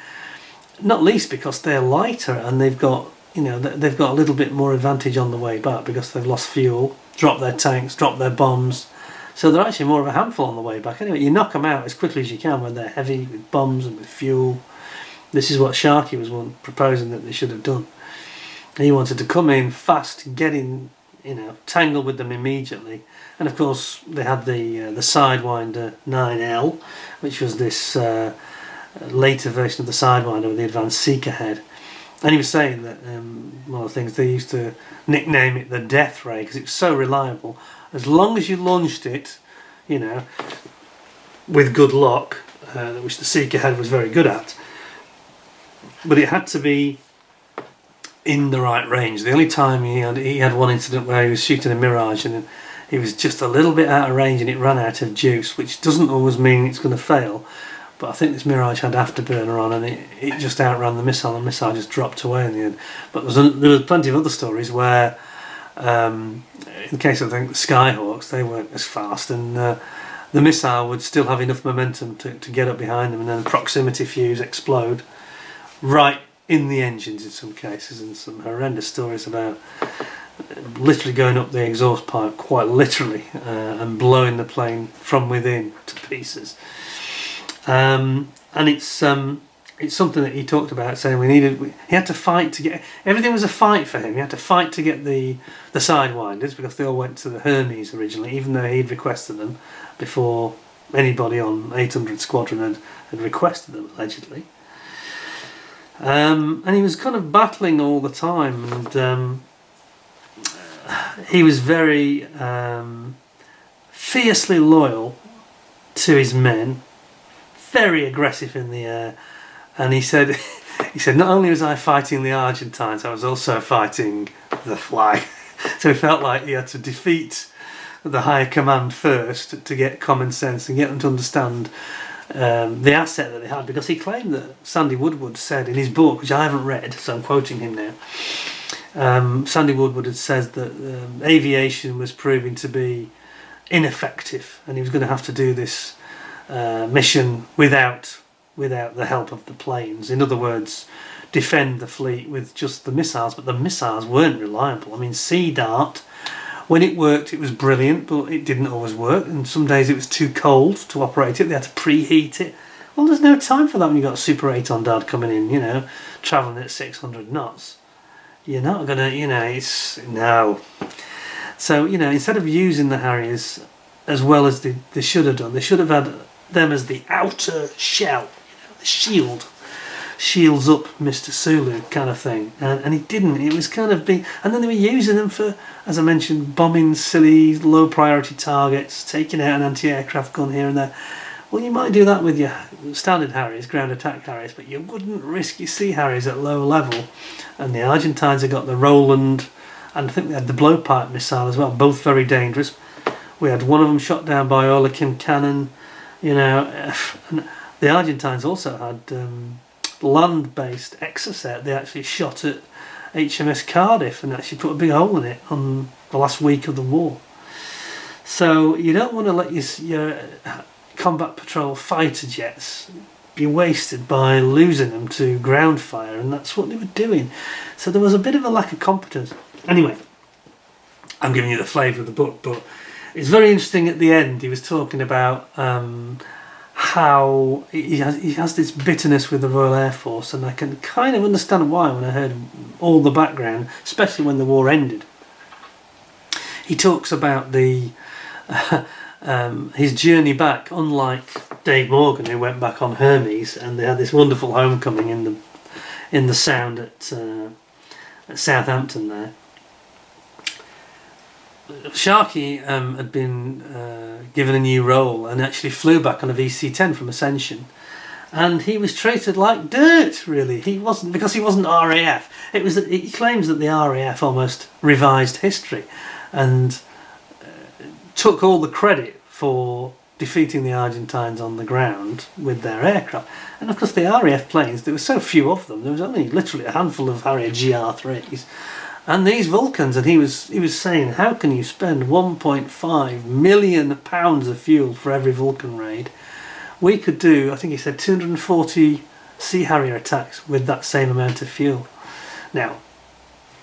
[SPEAKER 1] Not least because they're lighter and they've got a little bit more advantage on the way back because they've lost fuel, dropped their tanks, dropped their bombs. So they're actually more of a handful on the way back. Anyway, you knock them out as quickly as you can when they're heavy with bombs and with fuel. This is what Sharky was proposing that they should have done. He wanted to come in fast, get in, tangle with them immediately. And of course, they had the Sidewinder 9L, which was this later version of the Sidewinder with the advanced seeker head. And he was saying that one of the things they used to nickname it the Death Ray because it was so reliable. As long as you launched it, with good luck, which the seeker head was very good at. But it had to be in the right range. The only time he had one incident where he was shooting a Mirage and he was just a little bit out of range and it ran out of juice, which doesn't always mean it's going to fail. But I think this Mirage had afterburner on and it just outran the missile, and the missile just dropped away in the end. But there was plenty of other stories where, in the case of the Skyhawks, they weren't as fast, and the missile would still have enough momentum to get up behind them, and then the proximity fuse explode right in the engines in some cases, and some horrendous stories about literally going up the exhaust pipe, quite literally, and blowing the plane from within to pieces. And it's something that he talked about, saying he had to fight to get, everything was a fight for him. He had to fight to get the Sidewinders because they all went to the Hermes originally, even though he'd requested them before anybody on 800 Squadron had requested them, allegedly. And he was kind of battling all the time, and he was very fiercely loyal to his men, very aggressive in the air, and he said not only was I fighting the Argentines, I was also fighting the flag. So he felt like he had to defeat the higher command first to get common sense and get them to understand the asset that they had, because he claimed that Sandy Woodward said in his book, which I haven't read, so I'm quoting him now. Sandy Woodward had said that aviation was proving to be ineffective, and he was going to have to do this mission without the help of the planes. In other words, defend the fleet with just the missiles, but the missiles weren't reliable. I mean, Sea Dart, when it worked, it was brilliant, but it didn't always work, and some days it was too cold to operate it. They had to preheat it. Well, there's no time for that when you've got a Super 8 on Dad coming in, you know, travelling at 600 knots. You're not going to, you know, it's... no. So, you know, instead of using the Harriers as well as they should have done, they should have had them as the outer shell, you know, the shield. Shields up Mr. Sulu kind of thing, and it didn't. It was kind of big, and then they were using them for, as I mentioned, bombing silly low priority targets, taking out an anti-aircraft gun here and there. Well, you might do that with your standard Harriers, ground attack Harriers, but you wouldn't risk your Sea Harriers at low level. And the Argentines have got the Rowland, and I think they had the blowpipe missile as well, both very dangerous. We had one of them shot down by Oerlikon cannon, you know, and the Argentines also had land-based Exocet. They actually shot at HMS Cardiff and actually put a big hole in it on the last week of the war. So you don't want to let your combat patrol fighter jets be wasted by losing them to ground fire, and that's what they were doing. So there was a bit of a lack of competence. Anyway, I'm giving you the flavour of the book, but it's very interesting at the end. He was talking about how he has this bitterness with the Royal Air Force, and I can kind of understand why when I heard all the background, especially when the war ended. He talks about the his journey back, unlike Dave Morgan, who went back on Hermes, and they had this wonderful homecoming in the Sound at Southampton there. Sharky had been given a new role and actually flew back on a VC-10 from Ascension, and he was treated like dirt. Really, he wasn't, because he wasn't RAF. It was that he claims that the RAF almost revised history and took all the credit for defeating the Argentines on the ground with their aircraft. And of course, the RAF planes, there were so few of them. There was only literally a handful of Harrier GR3s. And these Vulcans, and he was saying, how can you spend £1.5 million of fuel for every Vulcan raid? We could do, I think he said, 240 Sea Harrier attacks with that same amount of fuel. Now,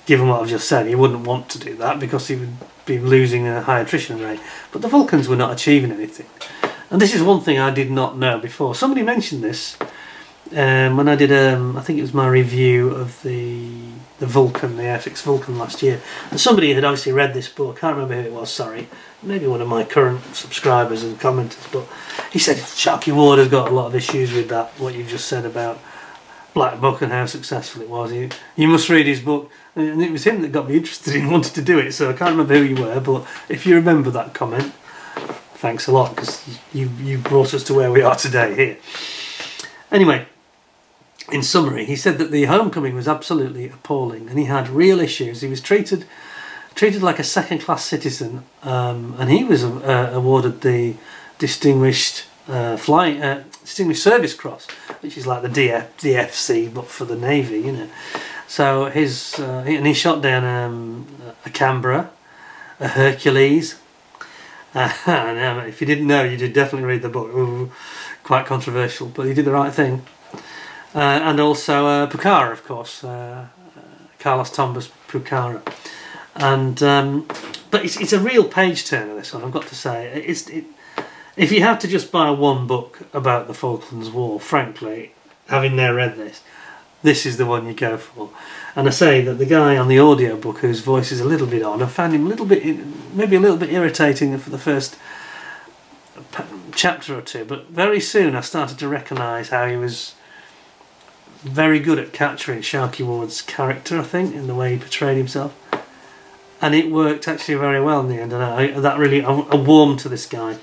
[SPEAKER 1] given what I've just said, he wouldn't want to do that because he would be losing a high attrition rate. But the Vulcans were not achieving anything. And this is one thing I did not know before. Somebody mentioned this when I did, I think it was my review of the Vulcan, the Airfix Vulcan last year. And somebody had obviously read this book. I can't remember who it was, sorry. Maybe one of my current subscribers and commenters. But he said Sharky Ward has got a lot of issues with that, what you've just said about Black Book and how successful it was. You must read his book. And it was him that got me interested in wanting to do it. So I can't remember who you were, but if you remember that comment, thanks a lot, because you brought us to where we are today here. Anyway, in summary, he said that the homecoming was absolutely appalling, and he had real issues. He was treated like a second-class citizen, and he was awarded the Distinguished Distinguished Service Cross, which is like the DFC, but for the Navy, you know. So he shot down a Canberra, a Hercules. And if you didn't know, you did definitely read the book. Ooh, quite controversial, but he did the right thing. And also Pucara, of course, Carlos Tombas Pucara. And but it's a real page turner, this one, I've got to say. If you have to just buy one book about the Falklands War, frankly, having now read this is the one you go for. And I say that the guy on the audio book, whose voice is a little bit on, I found him maybe a little bit irritating for the first chapter or two, but very soon I started to recognise how he was very good at capturing Sharky Ward's character, I think, in the way he portrayed himself. And it worked actually very well in the end, and I warmed to this guy.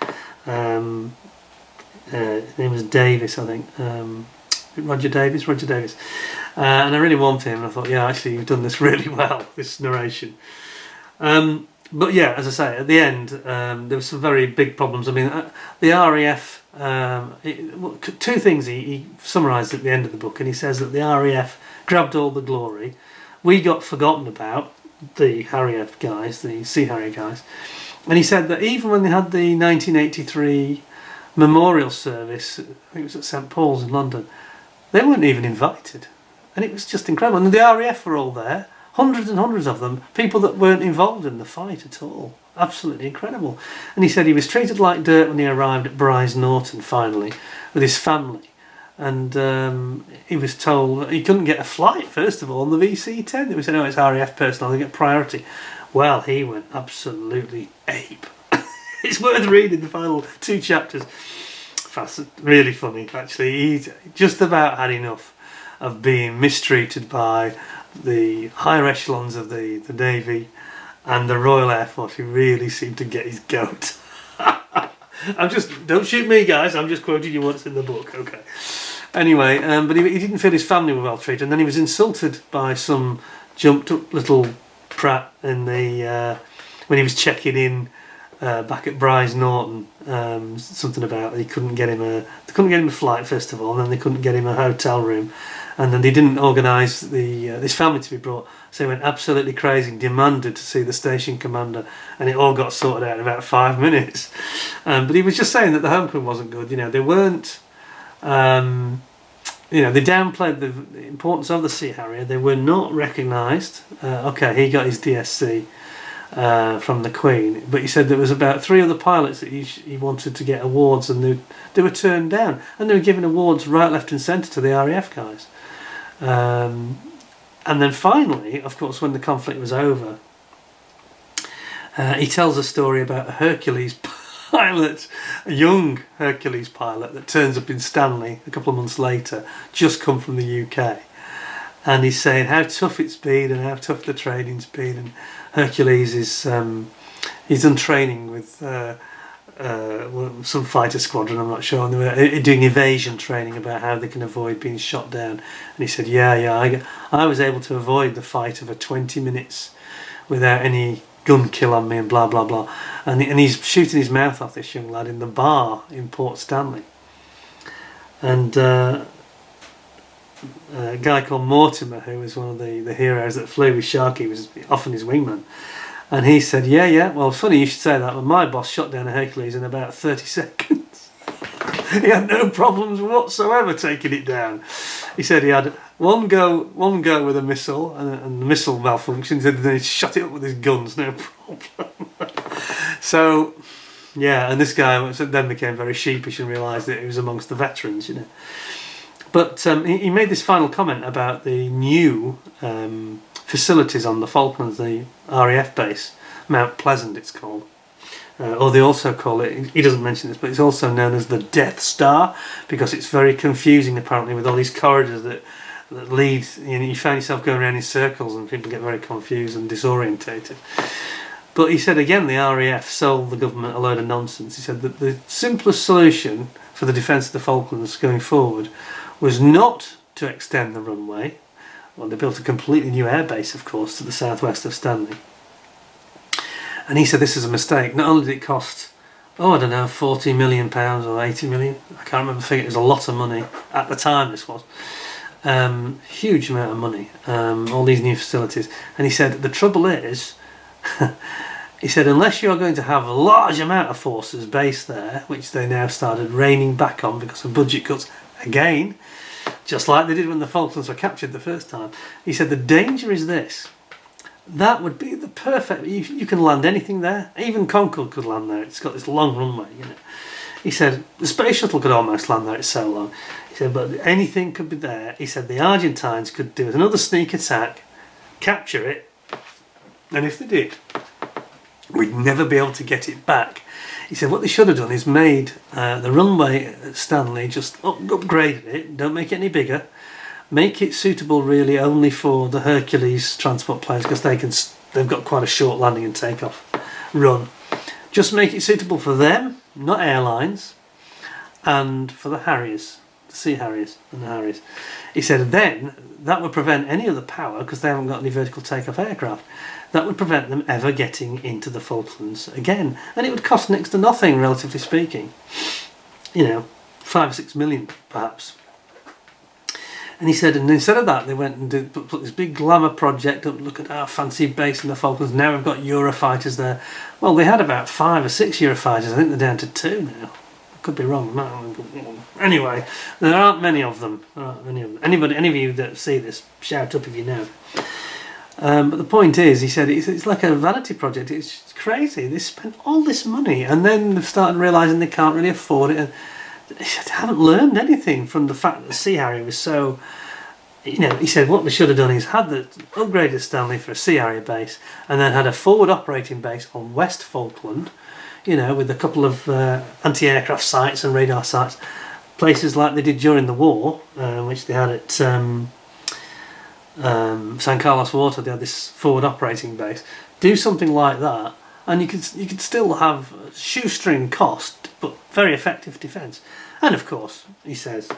[SPEAKER 1] His name was Davis, I think. Roger Davis. And I really warmed to him, and I thought, yeah, actually you've done this really well, this narration. But yeah, as I say, at the end there were some very big problems. I mean, the RAF, two things he summarised at the end of the book, and he says that the RAF grabbed all the glory. We got forgotten about, the Harrier guys, the Sea Harrier guys, And he said that even when they had the 1983 memorial service, I think it was at St Paul's in London, they weren't even invited. And it was just incredible. And the RAF were all there, hundreds and hundreds of them, people that weren't involved in the fight at all. Absolutely incredible. And he said he was treated like dirt when he arrived at Bryce Norton finally with his family. And he was told that he couldn't get a flight, first of all, on the VC-10. They said, oh, it's RAF personnel, they get priority. Well, he went absolutely ape. It's worth reading the final 2 chapters. Really funny, actually. He just about had enough of being mistreated by the higher echelons of the Navy and the Royal Air Force, who really seemed to get his goat. Don't shoot me, guys, I'm just quoting you what's in the book, okay. Anyway, but he didn't feel his family were well treated, and then he was insulted by some jumped up little prat in the when he was checking in back at Bryce Norton. Something about they couldn't get him a flight, first of all, and then they couldn't get him a hotel room, and then they didn't organise his family to be brought, so he went absolutely crazy and demanded to see the station commander, and it all got sorted out in about 5 minutes. But he was just saying that the homecoming wasn't good. They weren't. They downplayed the importance of the Sea Harrier. They were not recognised. Okay, he got his DSC from the Queen, but he said there was about 3 other pilots that he wanted to get awards, and they were turned down, and they were given awards right, left and centre to the RAF guys. And then finally, of course, when the conflict was over, he tells a story about a Hercules pilot, a young Hercules pilot that turns up in Stanley a couple of months later, just come from the UK, and he's saying how tough it's been and how tough the training's been. And Hercules is he's done training with some fighter squadron, I'm not sure, and they were doing evasion training about how they can avoid being shot down. And he said, I was able to avoid the fight for 20 minutes without any gun kill on me and blah blah blah. And he's shooting his mouth off, this young lad, in the bar in Port Stanley. And a guy called Mortimer, who was one of the heroes that flew with Sharky, was often his wingman. And he said, well, funny you should say that, but my boss shot down a Hercules in about 30 seconds. He had no problems whatsoever taking it down. He said he had one go with a missile, and the missile malfunctioned, and then he shot it up with his guns, no problem. So, yeah, and this guy then became very sheepish and realised that he was amongst the veterans, But he made this final comment about the new facilities on the Falklands, the RAF base, Mount Pleasant it's called. Or they also call it, he doesn't mention this, but it's also known as the Death Star, because it's very confusing apparently with all these corridors that lead, you find yourself going around in circles and people get very confused and disorientated. But he said again the RAF sold the government a load of nonsense. He said that the simplest solution for the defence of the Falklands going forward was not to extend the runway. Well, they built a completely new airbase, of course, to the southwest of Stanley. And he said this is a mistake. Not only did it cost, £40 million or 80 million, I can't remember the figure, it was a lot of money at the time, this was. Huge amount of money, all these new facilities. And he said the trouble is, he said unless you're going to have a large amount of forces based there, which they now started reining back on because of budget cuts again, just like they did when the Falklands were captured the first time. He said the danger is this: that would be the perfect. You can land anything there. Even Concorde could land there. It's got this long runway, He said the space shuttle could almost land there. It's so long. He said, but anything could be there. He said the Argentines could do another sneak attack, capture it, and if they did, we'd never be able to get it back. He said what they should have done is made the runway at Stanley, just upgraded it, don't make it any bigger, make it suitable really only for the Hercules transport planes, because they've got quite a short landing and takeoff run. Just make it suitable for them, not airlines, and for the Harriers, the Sea Harriers and the Harriers. He said then that would prevent any other power, because they haven't got any vertical takeoff aircraft, that would prevent them ever getting into the Falklands again. And it would cost next to nothing, relatively speaking. 5 or 6 million perhaps. And he said, and instead of that, they went and put this big glamour project up. Look at our fancy base in the Falklands. Now we've got Eurofighters there. Well, they had about 5 or 6 Eurofighters. I think they're down to 2 now. I could be wrong. Anyway, there aren't many of them. Anybody, any of you that see this, shout up if you know. But the point is, he said, it's like a vanity project. It's just crazy. They spent all this money, and then they've started realising they can't really afford it. And they haven't learned anything from the fact that the Sea Harrier was so, he said what they should have done is had the upgraded Stanley for a Sea Harrier base, and then had a forward operating base on West Falkland, with a couple of anti-aircraft sites and radar sites, places like they did during the war, which they had at San Carlos Water. They had this forward operating base. Do something like that, and you could still have shoestring cost, but very effective defence. And of course, he says,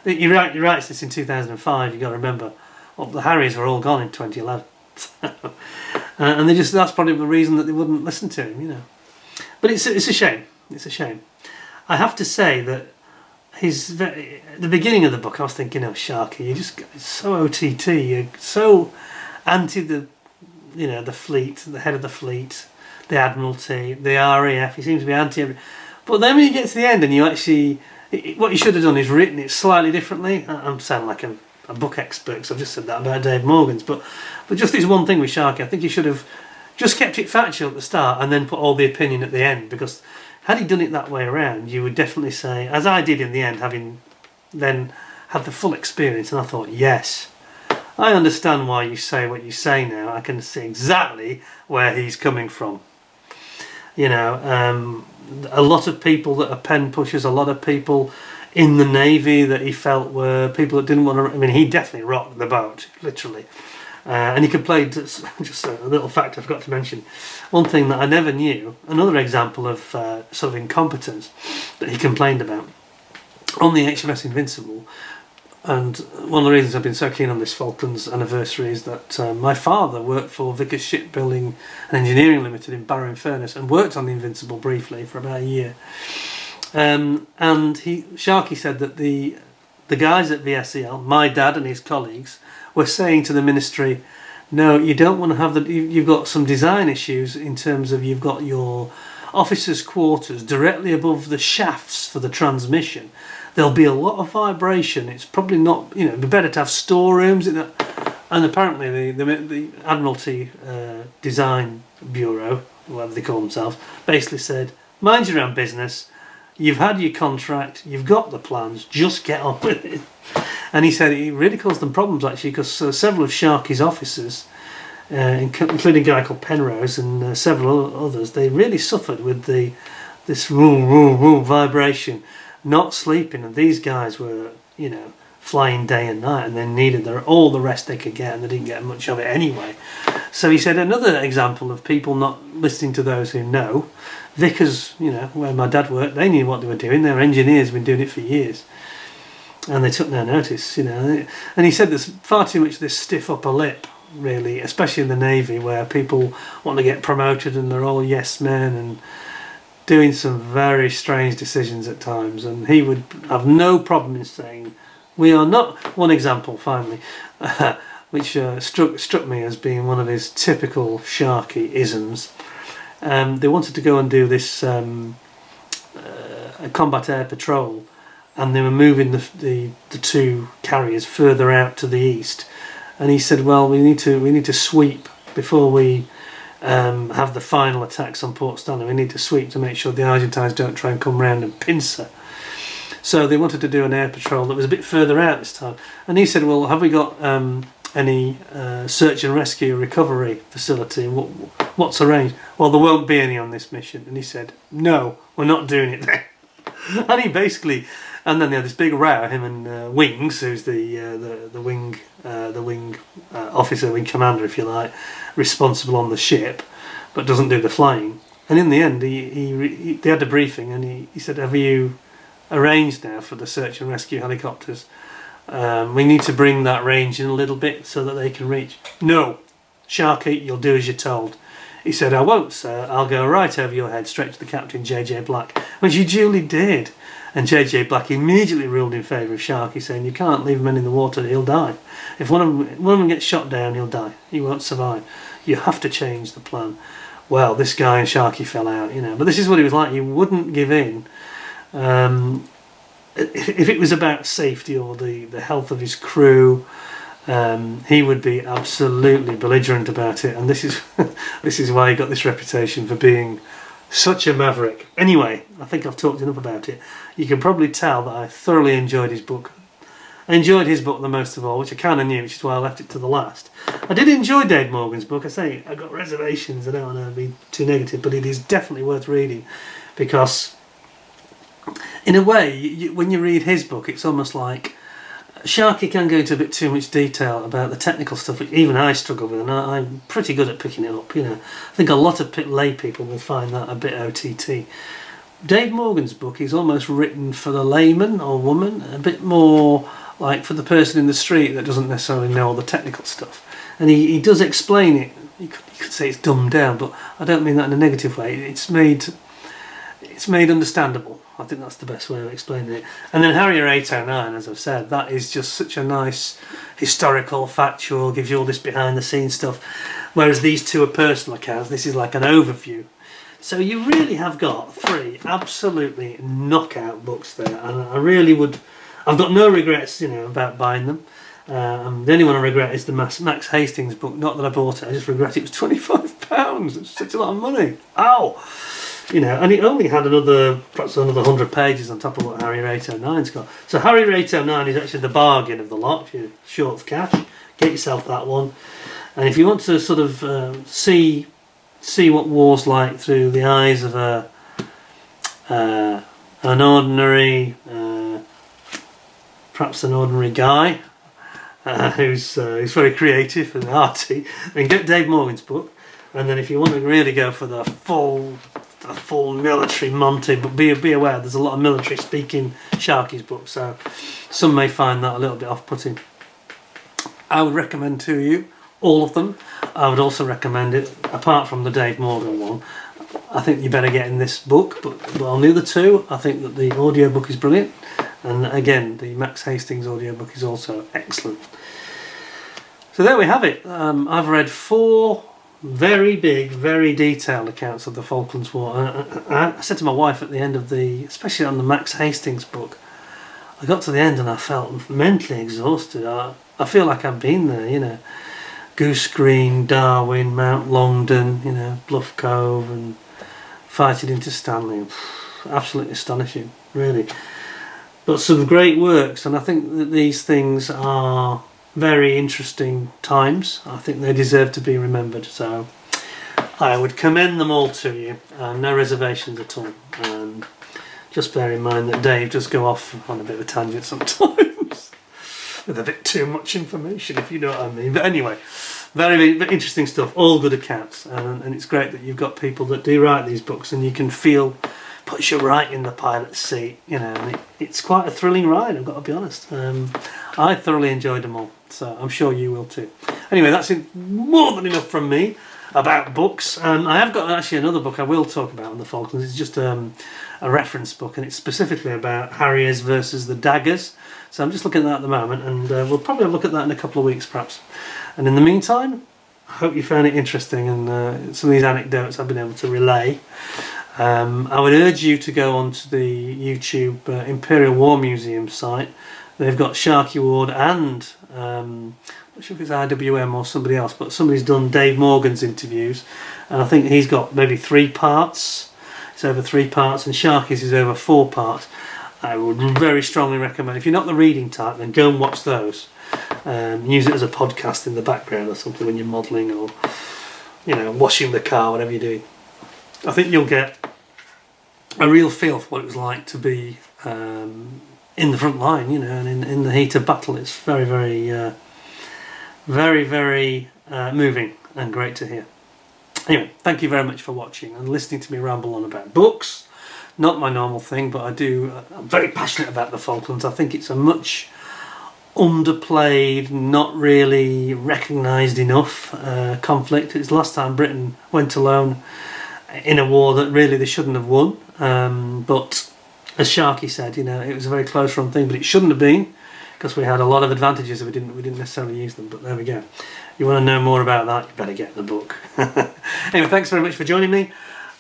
[SPEAKER 1] he writes this in 2005. You've got to remember, the Harriers were all gone in 2011, and that's probably the reason that they wouldn't listen to him, But it's a shame. It's a shame. I have to say that at the beginning of the book, I was thinking, Sharky, you're just so OTT. You're so anti the fleet, the head of the fleet, the Admiralty, the RAF. He seems to be anti everything. But then when you get to the end and you actually, what you should have done is written it slightly differently. I'm sounding like a book expert because I've just said that about Dave Morgan's. But just this one thing with Sharky, I think you should have just kept it factual at the start and then put all the opinion at the end. Because had he done it that way around, you would definitely say, as I did in the end, having then had the full experience, and I thought, yes, I understand why you say what you say now. I can see exactly where he's coming from. A lot of people that are pen pushers, a lot of people in the Navy that he felt were people that didn't want to. I mean, he definitely rocked the boat, literally. And he could play, just a little fact I forgot to mention, one thing that I never knew, another example of sort of incompetence that he complained about. On the HMS Invincible, and one of the reasons I've been so keen on this Falklands anniversary is that my father worked for Vickers Shipbuilding and Engineering Limited in Barrow-in-Furness and worked on the Invincible briefly for about a year. And Sharky said that the guys at VSEL, my dad and his colleagues, were saying to the ministry, no, you don't want to have you've got some design issues in terms of you've got your officers' quarters directly above the shafts for the transmission. There'll be a lot of vibration. It's probably not, it'd be better to have storerooms. And apparently the Admiralty Design Bureau, whatever they call themselves, basically said, mind your own business. You've had your contract. You've got the plans. Just get on with it. And he said it really caused them problems, actually, because several of Sharky's officers, including a guy called Penrose and several others, they really suffered with this vibration, not sleeping. And these guys were, flying day and night, and they needed all the rest they could get, and they didn't get much of it anyway. So he said another example of people not listening to those who know. Vickers, where my dad worked, they knew what they were doing. Their engineers had been doing it for years. And they took no notice, And he said there's far too much this stiff upper lip, really, especially in the Navy, where people want to get promoted and they're all yes men and doing some very strange decisions at times. And he would have no problem in saying, we are not... One example, finally, which struck me as being one of his typical Sharky isms. They wanted to go and do this a combat air patrol, and they were moving the two carriers further out to the east. And he said, well, we need to sweep before we have the final attacks on Port Stanley. We need to sweep to make sure the Argentines don't try and come round and pincer. So they wanted to do an air patrol that was a bit further out this time. And he said, well, have we got any search and rescue recovery facility? What's arranged? Well, there won't be any on this mission. And he said, no, we're not doing it then. And he basically... And then they had this big row, him and Wings, who's the wing officer, wing commander, if you like, responsible on the ship, but doesn't do the flying. And in the end, they had a briefing, and he said, "Have you arranged now for the search and rescue helicopters? We need to bring that range in a little bit so that they can reach." "No, Sharky, you'll do as you're told." He said, "I won't, sir. I'll go right over your head, straight to the captain, J.J. Black," which he duly did. And J.J. Black immediately ruled in favour of Sharky, saying you can't leave men in the water, he'll die. If one of them gets shot down, he'll die. He won't survive. You have to change the plan. Well, this guy and Sharky fell out, you know. But this is what he was like. He wouldn't give in. If it was about safety or the health of his crew, he would be absolutely belligerent about it. And this is this is why he got this reputation for being such a maverick. Anyway, I think I've talked enough about it. You can probably tell that I thoroughly enjoyed his book. I enjoyed his book the most of all, which I kind of knew, which is why I left it to the last. I did enjoy Dave Morgan's book. I say I got reservations. I don't want to be too negative, but it is definitely worth reading because, in a way, when you read his book, it's almost like Sharky can go into a bit too much detail about the technical stuff, which even I struggle with, and I'm pretty good at picking it up. You know, I think a lot of lay people will find that a bit OTT. Dave Morgan's book is almost written for the layman or woman, a bit more like for the person in the street that doesn't necessarily know all the technical stuff. And he does explain it. You could say it's dumbed down, but I don't mean that in a negative way. It's made understandable. I think that's the best way of explaining it. And then Harrier 809, as I've said, that is just such a nice historical, factual, gives you all this behind the scenes stuff. Whereas these two are personal accounts. This is like an overview. So you really have got 3 absolutely knockout books there, and I really would. I've got no regrets, you know, about buying them. The only one I regret is the Max Hastings book. Not that I bought it, I just regret it was £25. It's such a lot of money. Ow! You know, and it only had perhaps another 100 pages on top of what Harrier 809's got. So Harrier 809 is actually the bargain of the lot. If you're short of cash, get yourself that one. And if you want to sort of see what war's like through the eyes of an ordinary, perhaps an ordinary guy who's very creative and arty, then get Dave Morgan's book. And then if you want to really go for the full military Monty, but be aware there's a lot of military speaking Sharky's book, so some may find that a little bit off-putting. I would recommend to you all of them. I would also recommend it, apart from the Dave Morgan one, I think you better get in this book, but on the other two, I think that the audiobook is brilliant, and again, the Max Hastings audiobook is also excellent. So there we have it. I've read 4 very big, very detailed accounts of the Falklands War. I said to my wife at the end of especially on the Max Hastings book, I got to the end and I felt mentally exhausted. I feel like I've been there, you know. Goose Green, Darwin, Mount Longdon, you know, Bluff Cove, and fighting into Stanley. Absolutely astonishing, really. But some great works, and I think that these things are very interesting times. I think they deserve to be remembered, so I would commend them all to you. No reservations at all. Just bear in mind that Dave does go off on a bit of a tangent sometimes with a bit too much information, if you know what I mean. But anyway, very, very interesting stuff, all good accounts, and it's great that you've got people that do write these books and you can feel, puts you right in the pilot's seat, you know, and it's quite a thrilling ride, I've got to be honest. I thoroughly enjoyed them all, so I'm sure you will too. Anyway, that's more than enough from me about books. I have got actually another book I will talk about on the Falklands. It's just a reference book, and it's specifically about Harriers versus the daggers. So I'm just looking at that at the moment, and we'll probably look at that in a couple of weeks perhaps. And in the meantime, I hope you found it interesting, and some of these anecdotes I've been able to relay. I would urge you to go onto the YouTube Imperial War Museum site. They've got Sharky Ward and I'm not sure if it's IWM or somebody else, but somebody's done Dave Morgan's interviews, and I think he's got maybe 3 parts. It's over 3 parts, and Sharky's is over 4 parts. I would very strongly recommend, if you're not the reading type, then go and watch those. Use it as a podcast in the background or something when you're modelling or, you know, washing the car, whatever you're doing. I think you'll get a real feel for what it was like to be in the front line, you know, and in the heat of battle. It's very, very moving and great to hear. Anyway, thank you very much for watching and listening to me ramble on about books. Not my normal thing, but I'm very passionate about the Falklands. I think it's a much underplayed, not really recognised enough conflict. It's the last time Britain went alone in a war that really they shouldn't have won, but as Sharky said, you know, it was a very close run thing, but it shouldn't have been, because we had a lot of advantages if we didn't necessarily use them. But there we go. You want to know more about that, you better get the book. Anyway, thanks very much for joining me.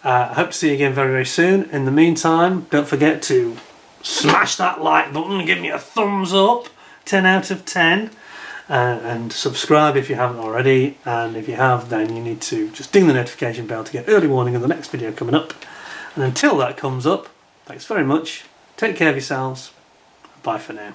[SPEAKER 1] I hope to see you again very, very soon. In the meantime, don't forget to smash that like button, give me a thumbs up, 10 out of 10. And subscribe if you haven't already, and if you have, then you need to just ding the notification bell to get early warning of the next video coming up. And until that comes up, thanks very much, take care of yourselves, bye for now.